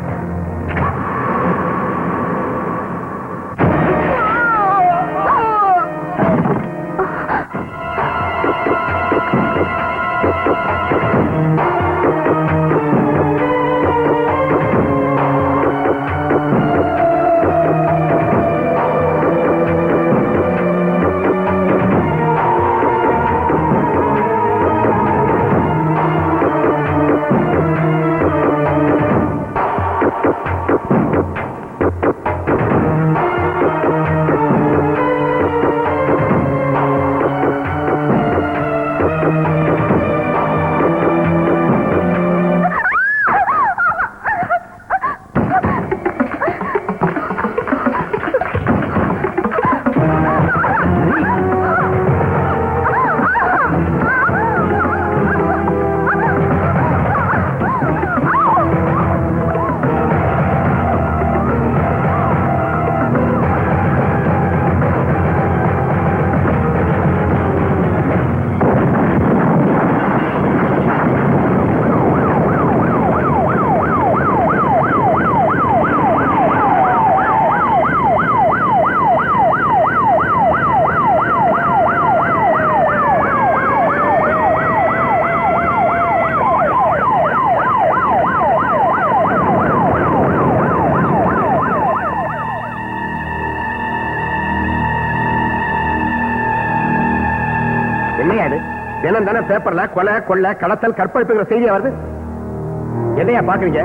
A: தினம் தானே பேப்பர்ல கொலை கொள்ளை கடத்தல் கற்பழிப்புங்கிற செய்தியா வருது. என்னையா பாக்குறீங்க?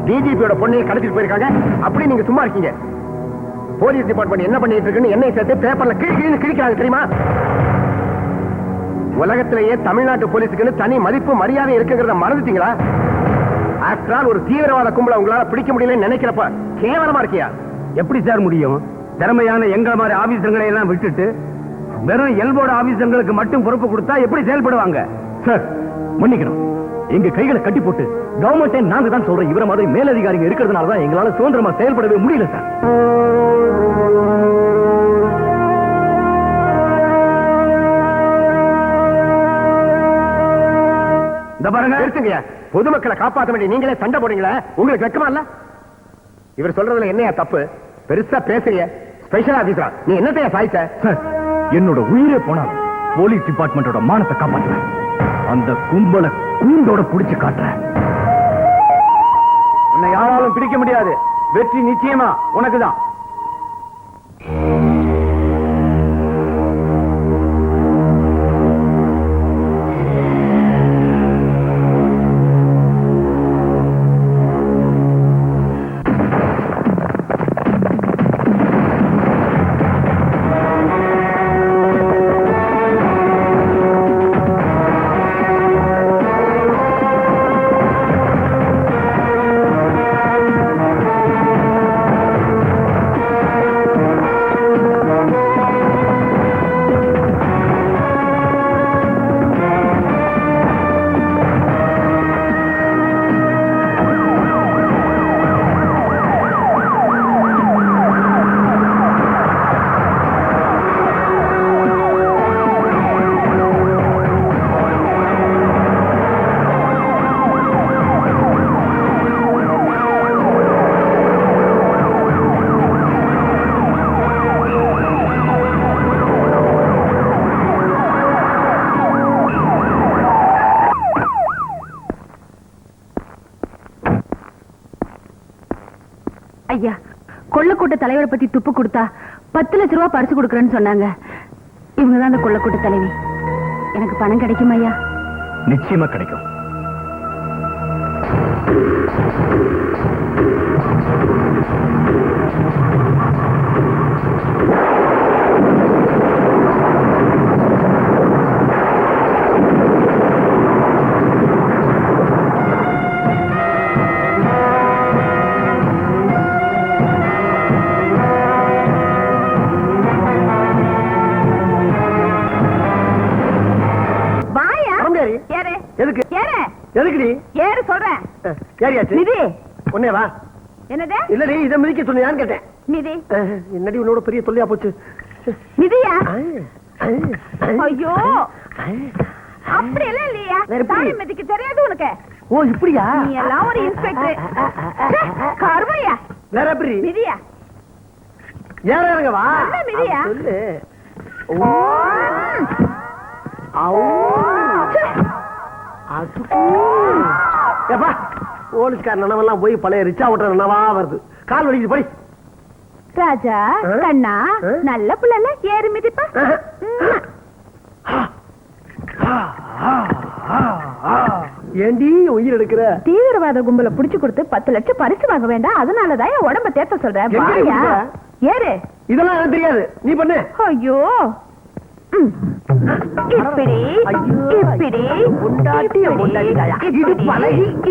A: டிஜிபியோட பொண்ணையை கடத்திட்டு போயிருக்காங்க, அப்படி நீங்க சும்மா இருக்கீங்க? போலீஸ் டிபார்ட்மெண்ட் என்ன பண்ணிட்டு இருக்குன்னு என்னை சேர்த்து பேப்பர்ல கிழி கிழிக்கிறாங்க தெரியுமா? உலகத்திலேயே தமிழ்நாட்டு போலீஸுக்குன்னு தனி மதிப்பு மரியாதை இருக்குங்கிறத மறந்துட்டீங்களா? ஆஃப்டர் ஆல் ஒரு தீவிரவாத கும்பலை உங்களால பிடிக்க முடியலன்னு நினைக்கிறப்ப கேவலமா இருக்கியா?
D: எப்படி சார் முடியும்? திறமையான எங்களை மாதிரி ஆபீசர்களை எல்லாம் விட்டுட்டு வெறும் எல்போர்டு ஆபீசர்களுக்கு மட்டும் பொறுப்பு கொடுத்தா எப்படி செயல்படுவாங்க? சார், மன்னிக்கணும், எங்க கைகளை கட்டி போட்டு கவர்மெண்ட் நாங்க தான் சொல்றோம். இவர மாதிரி மேலதிகாரிங்க இருக்கிறதுனால தான் எங்களால சுதந்திரமா செயல்படவே முடியல சார். இந்த பாருங்க,
A: எடுத்துங்க. பொதுமக்களை காப்பாற்ற வேண்டிய நீங்களே சண்டை போடுறீங்களா? உங்களுக்கு வெக்கமா இல்ல? இவர் சொல்றதுல என்னையா தப்பு? பெருசா பேசுறிய ஸ்பெஷல் ஆபீசரா நீ என்னத்தையா சாய்ச்ச?
D: சார், என்னோட உயிரே போனாலும் போலீஸ் டிபார்ட்மெண்டோட மானத்தை காப்பாற்றுறேன். அந்த கும்பலை கூண்டோட புடிச்சு காட்டுறேன். உன்னை யாராலும் பிடிக்க முடியாது. வெற்றி நிச்சயமா உனக்குதான்.
F: தலைவரை பத்தி துப்பு கொடுத்தா 10 லட்சம் ரூபாய் பரிசு கொடுக்கறேன்னு சொன்னாங்க. இவங்கதான் அந்த கொள்ளக்கூட்ட தலைவி. எனக்கு பணம் கிடைக்கும் ஐயா?
A: நிச்சயமா கிடைக்கும்.
E: எதுக்கு எதுக்குடி
F: ஏறு சொல்றேன்.
E: ஏறியாச்சு
F: நிதி
E: ஒன்னே வா.
F: என்னது?
E: இல்லடி இதை மிதிக்க சொன்னியான்னு கேட்டேன்.
F: நிதி
E: என்னடி உன்னோட பெரிய தொல்லையா போச்சு.
F: நிதியா? ஐயோ அப்படி எல்லாம் இல்லையா? தாலி மிதிக்க தெரியாது உனக்கு?
E: ஓ இப்படியா?
F: நீ எல்லாம் ஒரு இன்ஸ்பெக்டர் கருமையா?
E: வேற எப்படி
F: மிதியா?
E: ஏற இறங்க வா.
F: மிதியா?
E: சொல்லு. ஏப்பா போலீஸ்கார நினைவெல்லாம் போய் பழைய ரிச்சா ஓட்டுற நினைவா வருது. கால் வலிக்குது படி.
F: ராஜா கண்ணா நல்ல புள்ளல ஏறு மிதிப்பா.
E: ஏண்டி உயிர் எடுக்கிற?
F: தீவிரவாத கும்பல புடிச்சு கொடுத்து 10 லட்சம் பரிசு வாங்க வேண்டாம். அதனாலதான் என் உடம்ப தேத்த சொல்றேன். வாயா ஏறு.
E: இதெல்லாம் எனக்கு தெரியாது, நீ பண்ணு.
F: ஐயோ இப்படி இப்படி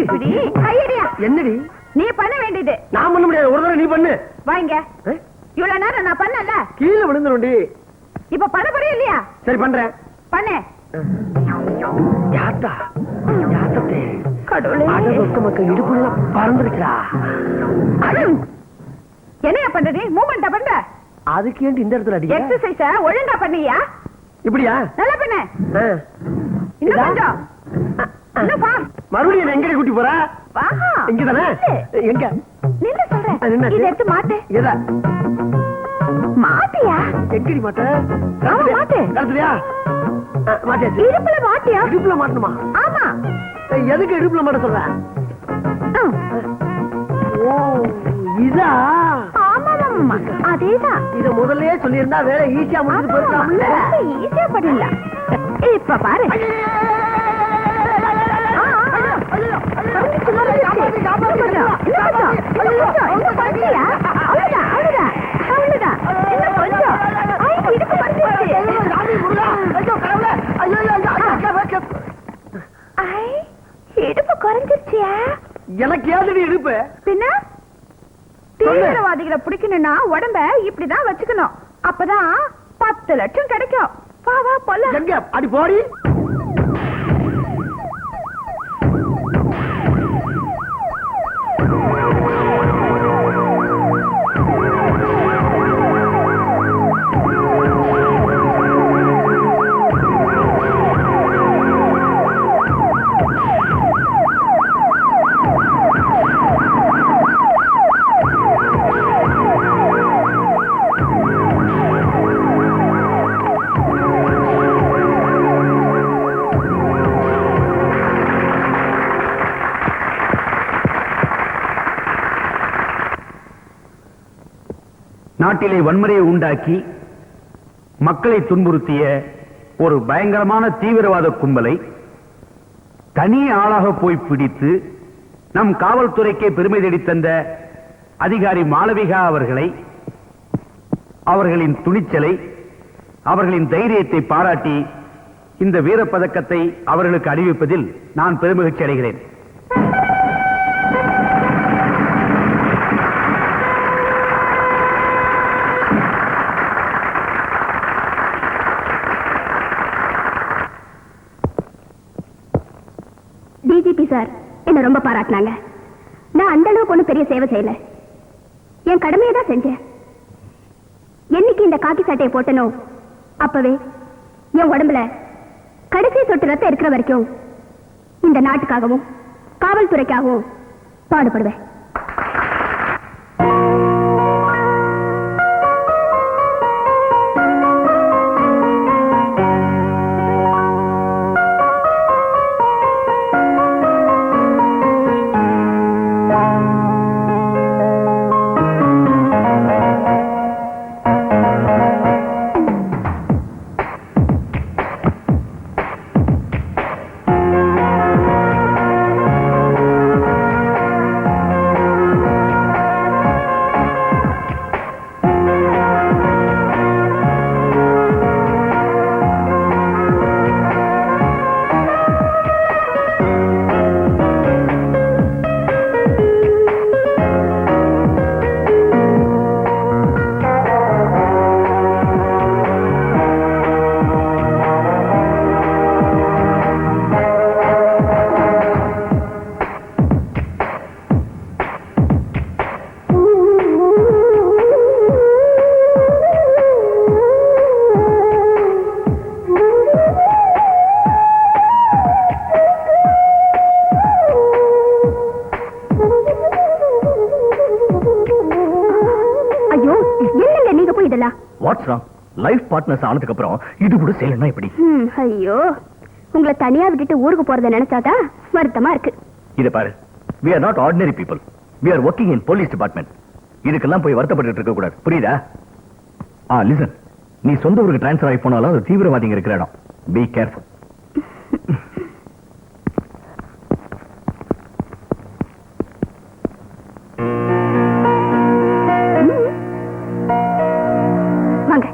F: இப்படி கையடியா.
E: என்னடி
F: நீ பண்ண வேண்டியது?
E: நான் பண்ண முடியாது. ஒரு தடவை நீ பண்ணு.
F: வாங்க. இவ்வளவு நேரம் நான் பண்ணல.
E: கீழே விழுந்துருண்டி.
F: இப்ப பண்ண போறியா இல்லையா?
E: சரி பண்றேன்.
F: பண்ணு.
E: யாத்தா யாத்தே
F: கடவுளே
E: நமக்கு இடுப்புல பறந்துருச்சா?
F: என்னையா பண்றது? மூவ்மெண்டா பண்ற?
E: அதுக்கு ஏன் இந்த இடத்துல அடிக்க?
F: எக்ஸசைஸ ஒழுங்கா பண்ணியா?
E: இப்படியா?
F: நல்லா பண்ணு. இன்னும் கொஞ்சம். இன்னும் பா.
E: மறுபடியும் எங்கடி கூட்டி போற?
F: வாஹா.
E: இங்கதானே? எங்க?
F: நில்லு சொல்றேன்.
E: நின்னாச்சு.
F: இத எடுத்து மாட்டு.
E: எதா?
F: மாட்டியா?
E: எங்கடி மாட்ட?
F: ஆமா மாட்டு.
E: கரெக்ட்யா? மாட்டியாச்சு.
F: இடுப்புல மாட்டியா?
E: இடுப்புல மாட்டணுமா?
F: ஆமா.
E: எதுக்கு இடுப்புல மாட்ட சொல்ற? ஓ இதா?
F: ஆமா அதேதான்.
E: இத முதல்லயே சொல்லியிருந்தா வேலை ஈஸியா முடிஞ்சு போயிருக்கலாம்ல.
F: ஈஸியா பண்ணிடல. இப்ப பாரு. இடுப்பு குறைஞ்சிருச்சியா?
E: எனக்கு ஏதடி இடுப்பு?
F: பின்ன தீவிரவாதிகளை பிடிக்கணும்னா உடம்ப இப்படிதான் வச்சுக்கணும். அப்பதான் 10 லட்சம் கிடைக்கும். வா வா போல.
E: எங்க அடி போடி.
A: நாட்டிலே வன்முறையை உண்டாக்கி மக்களை துன்புறுத்திய ஒரு பயங்கரமான தீவிரவாத கும்பலை தனி ஆளாக போய் பிடித்து நம் காவல்துறைக்கே பெருமை தேடித் தந்த அதிகாரி மாளவிகா அவர்களை, அவர்களின் துணிச்சலை, அவர்களின் தைரியத்தை பாராட்டி இந்த வீரப்பதக்கத்தை அவர்களுக்கு அணிவிப்பதில் நான் பெருமகிழ்ச்சி அடைகிறேன்.
F: டிஜிபி சார் என்ன ரொம்ப பாராட்டினாங்க. நான் அந்த அளவுக்கு ஒன்றும் பெரிய சேவை செய்யல. என் கடமையை தான் செஞ்சேன். என்னைக்கு இந்த காக்கி சட்டையை போட்டனோ அப்பவே என் உடம்புல கடைசி சொட்டு ரத்தம் இருக்கிற வரைக்கும் இந்த நாட்டுக்காகவும் காவல்துறைக்காகவும் பாடுபடுவேன்.
G: பார்ட்னர்ஸ் ஆனதுக்கு அப்புறம் இது கூட செய்யலன்னா எப்படி?
F: ஐயோ, உங்களை தனியா விட்டுட்டு ஊருக்கு போறத நினைச்சாதான் வருத்தமா இருக்கு.
G: இத பாரு, we are not ordinary people, we are working in police department. இதுக்கெல்லாம் போய் வருத்தப்பட்டு இருக்க கூடாது, புரியுதா? லிசன், நீ சொந்த ஊருக்கு டிரான்ஸ்ஃபர் ஆகி போனாலும் அது தீவிரவாதிங்க இருக்கிற இடம். Be careful.
F: வாங்க.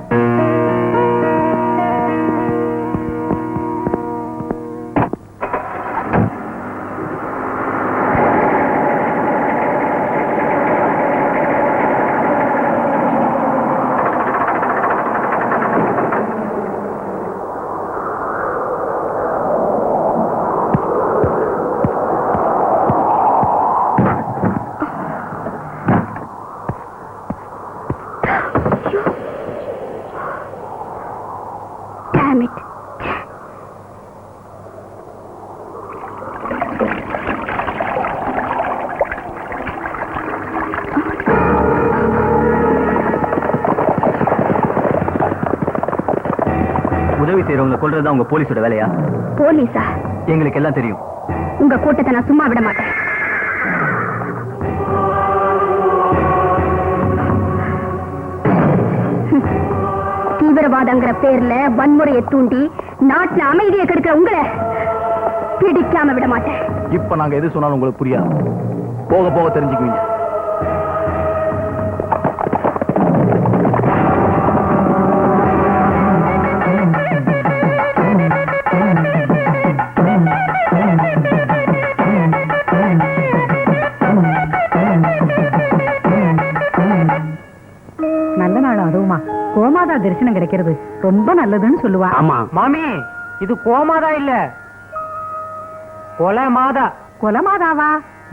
F: Damn it.
G: உதவி செய்யறவங்க கொல்றதா உங்க போலீஸோட வேலையா?
F: போலீஸா?
G: எங்களுக்கு எல்லாம் தெரியும்.
F: உங்க கூட்டத்தை நான் சும்மா விட மாட்டேன். தீவிரவாதங்கிற பேர்ல வன்முறையை தூண்டி நாட்டுல அமைதியை கெடுக்கிற உங்களை பிடிக்காம விட மாட்டேன்.
G: இப்ப நாங்க எது சொன்னாலும் உங்களுக்கு புரியாது, போக போக தெரிஞ்சுக்குவீங்க.
H: நல்ல நாள் அதுவுமா கோமாதா தரிசனம் கிடைக்கிறது ரொம்ப நல்லதுன்னு சொல்லுவா.
A: ஆமா,
B: மாமி, இது கோமாதா இல்ல, கொலை மாதா.
H: கொலமாதாவா?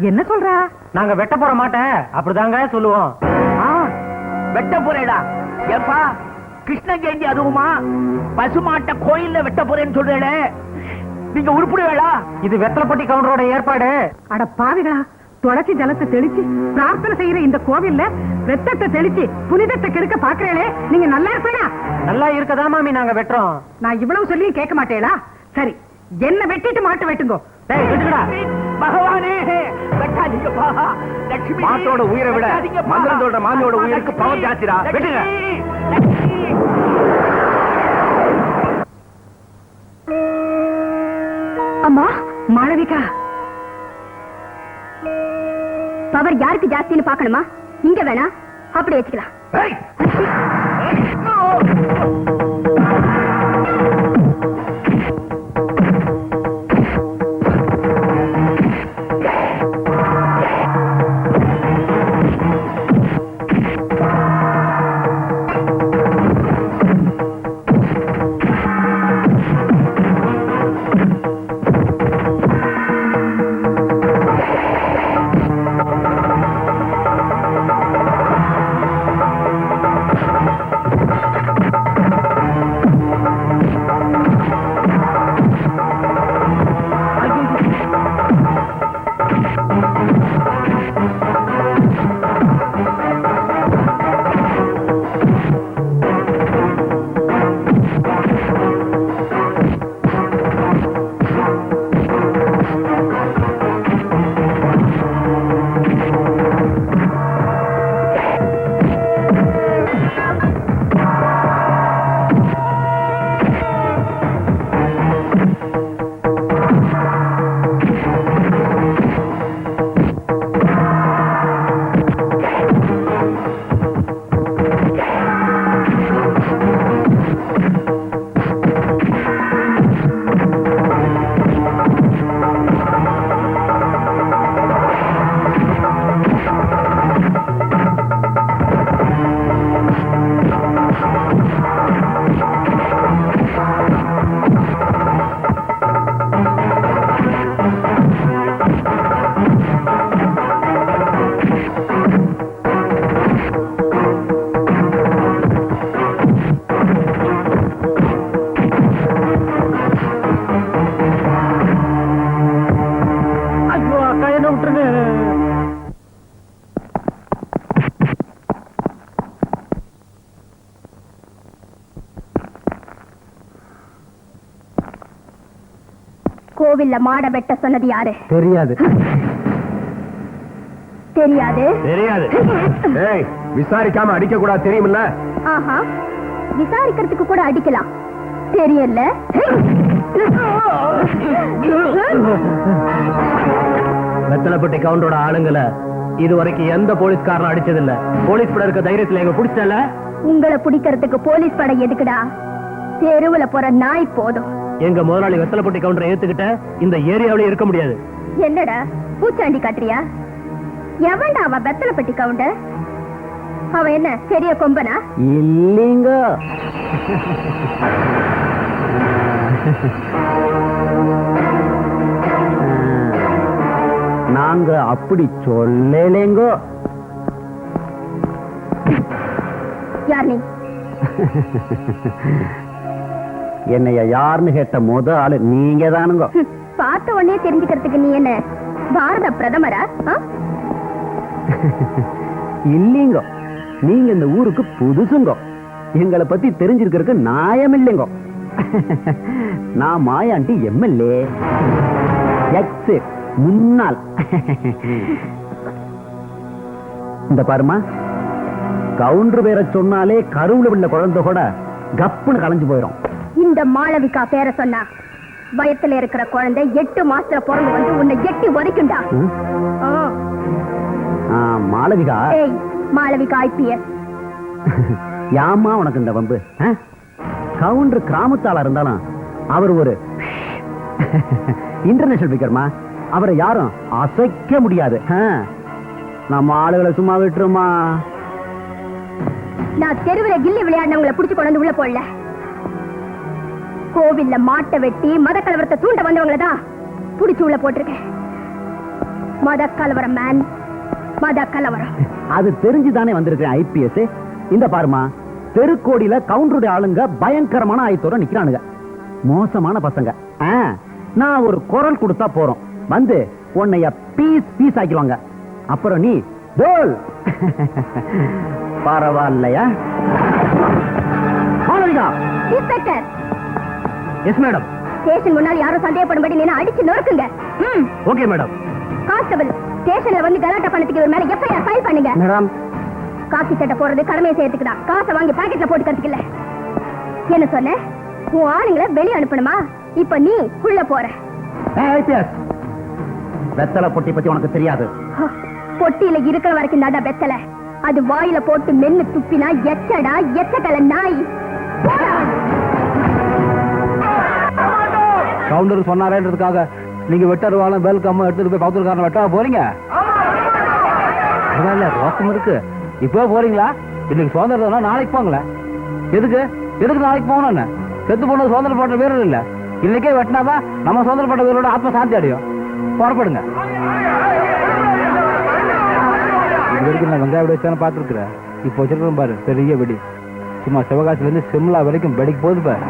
H: என்ன சொல்றா?
B: நாங்க வெட்ட போற மாட்டேன் அப்படிதாங்க சொல்லுவோம்.
E: வெட்ட போறேடா? ஏப்பா, கிருஷ்ண ஜெயந்தி அதுவுமா பசுமாட்ட கோயில்ல வெட்ட போறேன்னு சொல்றேடே, நீங்க உருப்பிடுவேடா?
B: இது வெத்தலைப்பட்டி கவுண்டரோட ஏற்பாடு.
H: அட பாவிகளா, துளசி ஜலத்தை தெளிச்சு பிரார்த்தனை செய்யற இந்த கோவில்ல ரத்தத்தை தெளிச்சு புனிதத்தை கெடுக்க பாக்குறேளே, நீங்க நல்லா இருப்பீங்களா?
B: நல்லா இருக்கதா மாமி நாங்க வெட்டுறோம்.
H: நான் இவ்வளவு சொல்லியும் கேட்க மாட்டேளா? சரி, என்ன வெட்டிட்டு மாட்டு வெட்டுங்கோ.
B: டேய், வெட்டுடா.
E: பகவானே, வெட்டாதீங்கப்பா. லட்சுமி,
A: மாட்டோட உயிரை விட
E: வெட்டாதீங்கப்பா.
A: மந்திரத்தோட மாமியோட உயிருக்கு பவர் ஜாஸ்திடா. வெட்டுங்க.
E: லட்சுமி.
F: அம்மா,
H: மாளவிகா,
F: பவர் யாருக்கு ஜாஸ்தின்னு பார்க்கணுமா? இங்க வேணா, அப்படி வச்சுக்கலாம்.
E: ஏய்.
F: கோவில்ல மாட வெட்ட சொன்னது யாரு?
D: தெரியாது.
F: தெரியாது.
A: தெரியாது. ஏய், விசாரிக்காம அடிக்க கூடாது தெரியுமில்ல?
F: ஆஹா, விசாரிக்கிறதுக்கு கூட அடிக்கலாம் தெரியல.
B: வெத்தலைப்பட்டி கவுண்டரோட ஆளுங்களை இதுவரைக்கும் எந்த போலீஸ்காரனும் அடிச்சதில்ல. போலீஸ் படம் இருக்க தைரியத்துல எங்க பிடிச்சல.
F: உங்களை பிடிக்கிறதுக்கு போலீஸ் படை எதுக்குடா? தெருவுல போற நாய் போதும்.
B: எங்க முதலாளி வெத்தலைப்பட்டி கவுண்டரை ஏத்துக்கிட்ட இந்த ஏரியாவில இருக்க முடியாது.
F: என்னடா பூச்சாண்டி காட்டுறியா? எவன்டா அவ வெத்தலைப்பட்டி கவுண்டர்? அவன் என்ன பெரிய கொம்பனா?
G: இல்லீங்க. நாங்க அப்படி சொல்லலேங்கோ.
F: யார் நீ?
G: என்னைய யாருன்னு கேட்ட முத ஆளு நீங்க தானுங்க.
F: பார்த்த உடனே தெரிஞ்சுக்கிறதுக்கு நீ என்ன பாரத பிரதமரா?
G: இல்லீங்க, நீங்க இந்த ஊருக்கு புதுசுங்க. எங்களை பத்தி தெரிஞ்சிருக்கிறதுக்கு நியாயம் இல்லைங்க. நான் மாயாண்டி எம்எல்ஏ எக்ஸ் முன்னாள். இந்த பாருமா, கவுண்டர் பேரை சொன்னாலே கருவுல உள்ள குழந்தை கூட கப்புன்னு கலைஞ்சு போயிடும்.
F: இந்த மாளவிகா பேரை சொன்னா வயத்துல இருக்கிற குழந்தை 8 மாசத்துல பிறந்து வந்து உன்னை எட்டி உதைக்குண்டா.
G: மாளவிகா?
F: ஏய், மாளவிகா IPS.
G: யாமா உனக்கு இந்த வம்பு? கவுண்டர் கிராமத்தாளா இருந்தாலும் அவர் ஒரு இன்டர்நேஷனல் பிகர்மா. அவரை யாரும் அசைக்க முடியாது. நம்ம ஆளுகளை சும்மா விட்டுருமா?
F: நான் தெருவில் கில்லி விளையாடினவங்களை புடிச்சு கொண்டு உள்ள போடல. கோவில்ல மாட்டை வெட்டி மத கலவரத்தை தூண்ட வந்தவங்களை தான் புடிச்சு உள்ள போட்டிருக்கேன். மத கலவரம் மேன், மத கலவரம்.
G: அது தெரிஞ்சுதானே வந்திருக்கேன் IPS. இந்த பாருமா, தெருக்கோடியில கவுண்டருடைய ஆளுங்க பயங்கரமான ஆயத்தோட நிக்கிறானுங்க. மோசமான பசங்க. நான் ஒரு குரல் கொடுத்தா போறோம், வந்து உன்னைய பீஸ் பீஸ் ஆக்கிடுவாங்க. அப்புறம் நீ கோல். பரவாயில்லையா?
F: இன்ஸ்பெக்டர்.
B: Yes madam.
F: ஸ்டேஷன் முன்னால் யாரும் சந்தேகப்படும்படி நீ அடிச்சு நொறுக்குங்க.
B: Okay madam.
F: கான்ஸ்டபிள், ஸ்டேஷன்ல வந்து கலாட்டா பண்ணதுக்கு இவர் மேல FIR ஃபைல் பண்ணுங்க.
G: மேடம்,
F: காக்கி சட்டை போறது கடமையை செய்யறதுக்குதான். காசை வாங்கி பாக்கெட்ல போட்டு கத்துக்கல. என்ன சொன்ன? உன் ஆளுங்களை வெளியே அனுப்பணுமா? இப்ப நீ உள்ள போற.
G: வெத்தலை பொட்டி பத்தி உனக்கு தெரியாது.
F: பொட்டியில இருக்கிற வரைக்கும் தாண்டா வெத்தலை. அது வாயில போட்டு மென்னு துப்பினா எச்சடா எச்சக்கல நாய்.
D: கவுண்டர் சொன்னாரேன்றதுக்காக நீங்க வெட்டருவாலும் வெல்கம் எடுத்துட்டு போய் பவுத்தர்காரன் வெட்டா போறீங்க? ரோசம் இருக்கு. இப்போ போறீங்களா? இன்னைக்கு சுதந்திரம், நாளைக்கு போங்களேன். எதுக்கு எதுக்கு நாளைக்கு போகணும்? செத்து போனது சுதந்திரம் போட்ட வீரர் இல்ல. இன்னைக்கே வெட்டினாதான் நம்ம சுதந்திரம் போட்ட வீரோட ஆத்ம சாந்தி அடையும். புறப்படுங்க. இது வரைக்கும் நான் வெங்காய வெடிச்சானு பார்த்துருக்குறேன். இப்போ வச்சிருக்கோம் பாரு, பெரிய வெடி. சும்மா சிவகாசில இருந்து சிம்லா வரைக்கும் வெடிக்கு போகுது பாரு.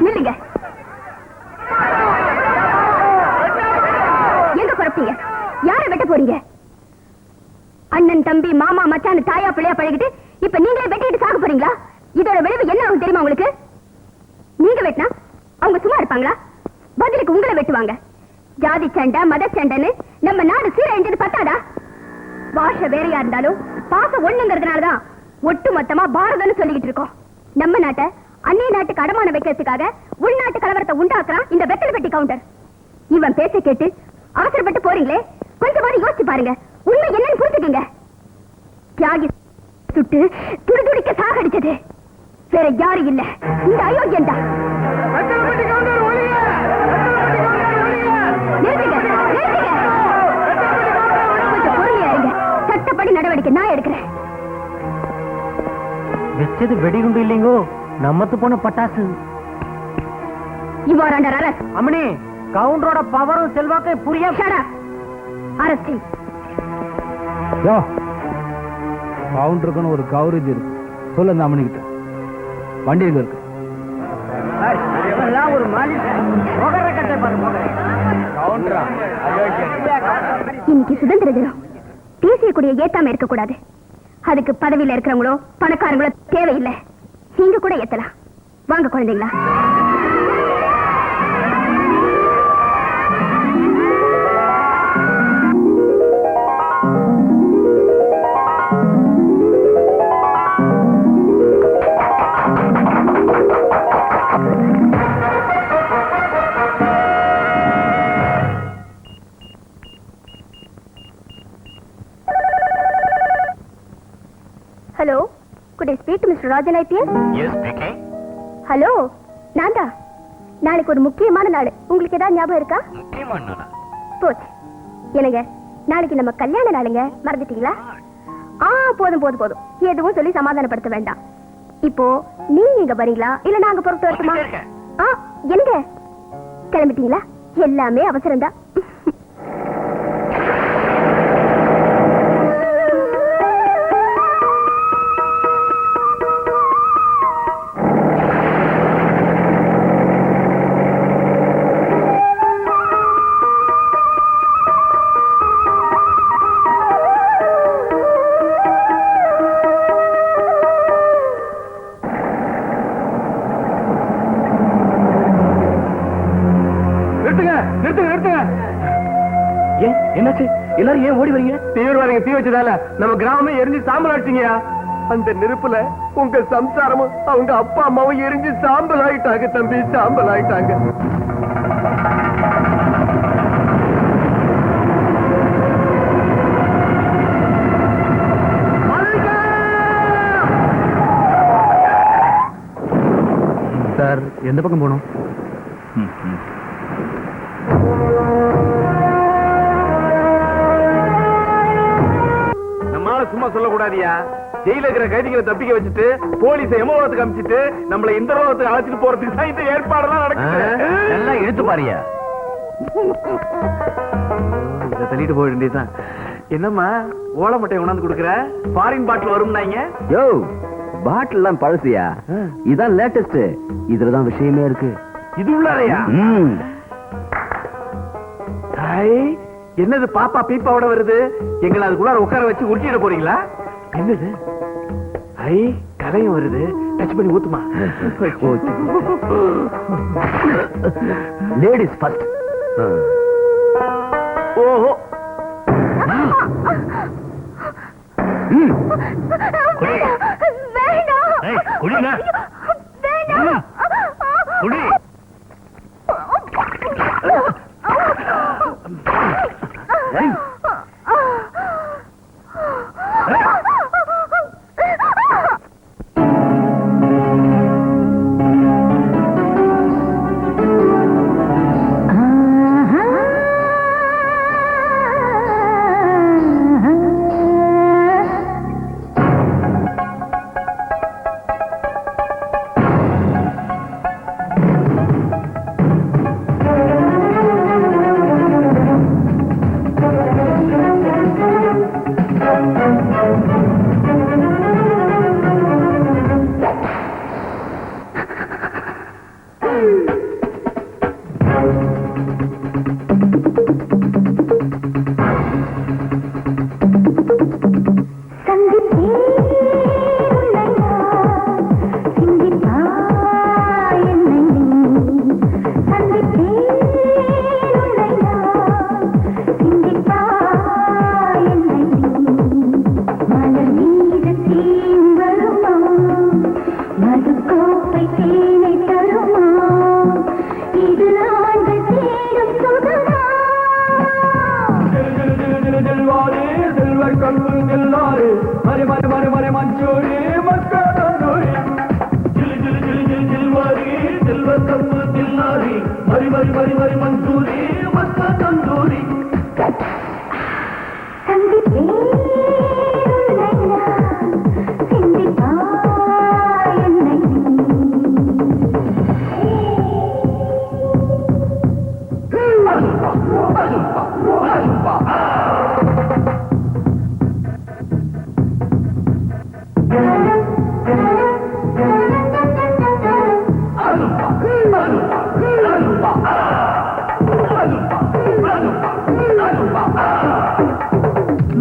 F: நில்லுங்க. எங்க புறப்பட்டீங்க? யாரை வெட்ட போறீங்க? அண்ணன் தம்பி மாமா மச்சான் தாயா பிள்ளையா பழகிட்டு இப்ப நீங்களே வெட்டிட்டு சாக போறீங்களா? இதோட விளைவு என்ன ஆகும் தெரியுமா உங்களுக்கு? நீங்க வெட்டினா அவங்க சும்மா இருப்பாங்களா? பதிலுக்கு உங்களை வெட்டுவாங்க. ஜாதி சண்டை மத சண்டைன்னு நம்ம நாடு சீரழிஞ்சது பத்தாதா? பாஷை வேறையா இருந்தாலும் பாசம் ஒண்ணுங்கிறதுனாலதான் ஒட்டு மொத்தமா பாரதம்னு சொல்லிக்கிட்டு இருக்கோம். நம்ம நாட்டை அந்நிய நாட்டுக்கு அடமான வைக்கிறதுக்காக உள்நாட்டு கலவரத்தை உண்டாக்குறான் இந்த வெத்தலை பெட்டி கவுண்டர். இவன் பேச்ச கேட்டு அவசரப்பட்டு போறீங்களே, கொஞ்சமாவது யோசிச்சு பாருங்க. உண்மை என்னன்னு புரிஞ்சுக்கங்க. தியாகி சுட்டு துடிதுடிக்க சாகடிச்சது வேற யாரும் இல்ல, இந்த அயோக்கியன் தான். கொஞ்சம் பொறுமையா இருங்க. சட்டப்படி நடவடிக்கை நான் எடுக்கிறேன்.
B: வெச்சது வெடிகுண்டு இல்லைங்கோ, நம்மத்து போன பட்டாசு.
F: இவ்வாறாண்ட அரசு
B: அம்மனி, கவுண்டரோட பவரும் செல்வாக்கை புரிய
F: அரசு
D: கவுண்டருக்குன்னு ஒரு கவரேஜ் இருக்கு. சொல்ல அந்த அம்மனிக்கிட்ட வண்டி எங்க இருக்கு?
B: ஒரு
F: இன்னைக்கு சுதந்திர தினம். தேசிய கொடியை ஏத்தாம இருக்க கூடாது. அதுக்கு பதவியில இருக்கிறவங்களோ பணக்காரங்களோ தேவையில்லை. நீங்க கூட ஏத்தலாம். வாங்க குழந்தைங்களா. Hello, could I speak to Mr. Rajan IPS?
A: Yes, speaking.
F: Hello, நான்தா. நாளைக்கு ஒரு முக்கியமான நாள். உங்களுக்கு ஏதாவது ஞாபகம் இருக்கா?
A: முக்கியமான நாளா?
F: போச்சு. என்னங்க, நாளைக்கு நம்ம கல்யாண நாளுங்க. மறந்துட்டீங்களா? போதும் போதும் போதும். எதுவும் சொல்லி சமாதானப்படுத்த வேண்டாம். இப்போ நீங்க இங்க வரீங்களா இல்ல நாங்க பொறுத்து வரட்டுமா? என்னங்க கிளம்பிட்டீங்களா? எல்லாமே அவசரம்தான்.
G: என்னாச்சு? எல்லாரும் ஏன் ஓடி வரீங்க?
B: தீவிரவாதிங்க தீ வச்சதால நம்ம கிராமமே எரிஞ்சு சாம்பல் ஆயிடுச்சுங்கயா. அந்த நெருப்புல உங்க சம்சாரமும் அவங்க அப்பா அம்மாவும் எரிஞ்சு சாம்பல் ஆயிட்டாங்க தம்பி, சாம்பல் ஆயிட்டாங்க.
A: சார், எந்த பக்கம் போகணும்? சும்மா சொல்லக்கூடாதியா. ஜெயில இருக்கிற கைதிகளை தப்பிக்க வச்சுட்டு போலீஸை எமோகத்துக்கு அனுப்பிச்சிட்டு நம்மள இந்த ரோகத்துக்கு அழைச்சிட்டு போறதுக்கு தான் இந்த ஏற்பாடெல்லாம் நடக்குது.
G: எல்லாம் இழுத்து பாரியா.
A: இதை தள்ளிட்டு போக வேண்டியதுதான். என்னம்மா ஓலை மட்டை உணர்ந்து கொடுக்குற? ஃபாரின் பாட்டில் வரும்னாங்க.
G: யோ, பாட்டில் எல்லாம் பழசியா, இதான் லேட்டஸ்ட். இதுலதான் விஷயமே இருக்கு.
A: இது உள்ளாரையா? என்னது பாப்பா பீப்பாவோட வருது? எங்களை அதுக்குள்ளார உட்கார வச்சு உருட்டிட போறீங்களா? என்னது? கலையும் வருது. டச் பண்ணி ஊத்துமா?
G: Ladies first.
A: ஓஹோ,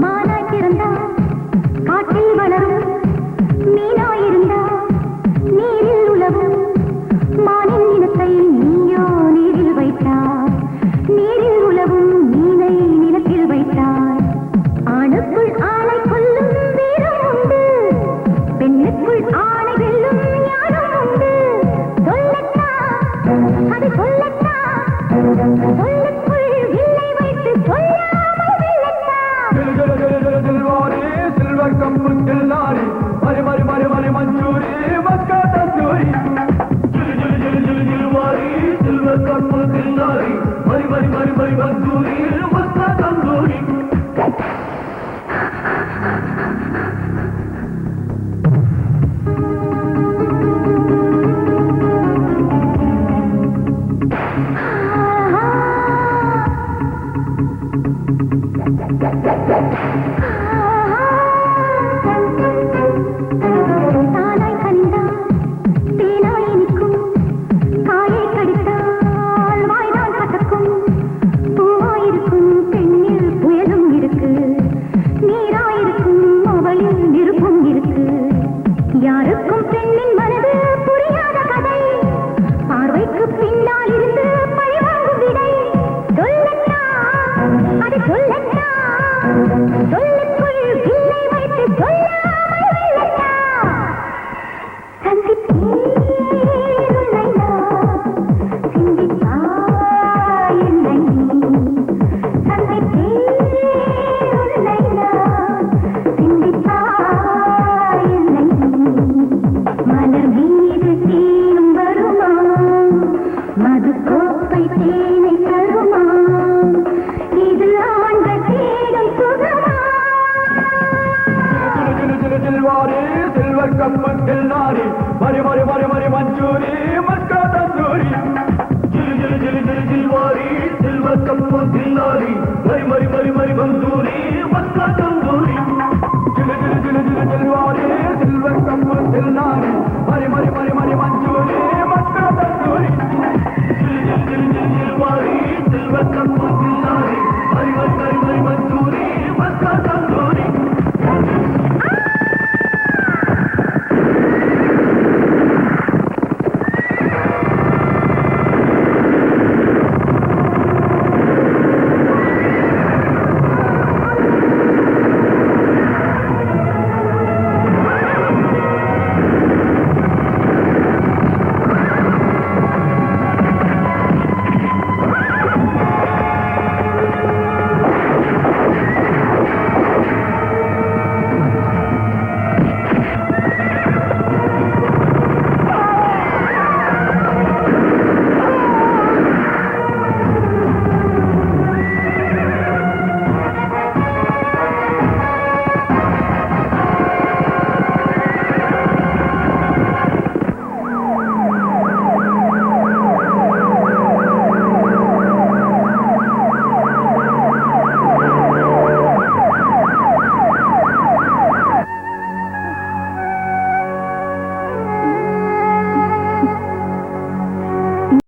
F: மானாய் பிறந்தா காட்டில் வளரும் மீனாயிருந்தா நீ சொல்லுக்குள் வில்லை வைத்து சொல்லாமல் வெல்லட்டா
B: சில்வர் கப்பு தில்லாரி மரி மரி மரி மரி மஞ்சூரி மக்கா தந்தூரி சில்வர் கப்பு தில்லாரி மரி மரி மரி மரி மஞ்சூரி மக்கா தந்தூரி
F: தானாய் கனிந்தால் தேனாய் இனிக்கும் காயை கடித்தால் வாய்தான் கசக்கும் பூவாயிருக்கும் பெண்ணில் புயலும் இருக்கு நீராயிருக்கும் அவளில் நெருப்பும் இருக்கு யாருக்கும் பெண்ணின் மனது புரியாத கதை பார்வைக்கு பின்னால் இருந்து பழிவாங்கும் விடை சொல்லட்டா அது சொல்லட்டா சொல்லுக்குள் வில்லை வைத்து சொல்லாமல் வெல்லட்டா சந்தித்தேன் உன்னை நான் சிந்தித்தாய் என்னை நீ சந்தித்தேன் உன்னை நான் சிந்தித்தாய் என்னை நீ மலர் மீது தேனும் வருமா மது கோப்பை தேனை தருமா இது ஆண்கள் தேடும் சுகமா
B: சில்வாரி சில்வர் கப்பு தில்லாரி மரி மரி மரி மரி மஞ்சூரி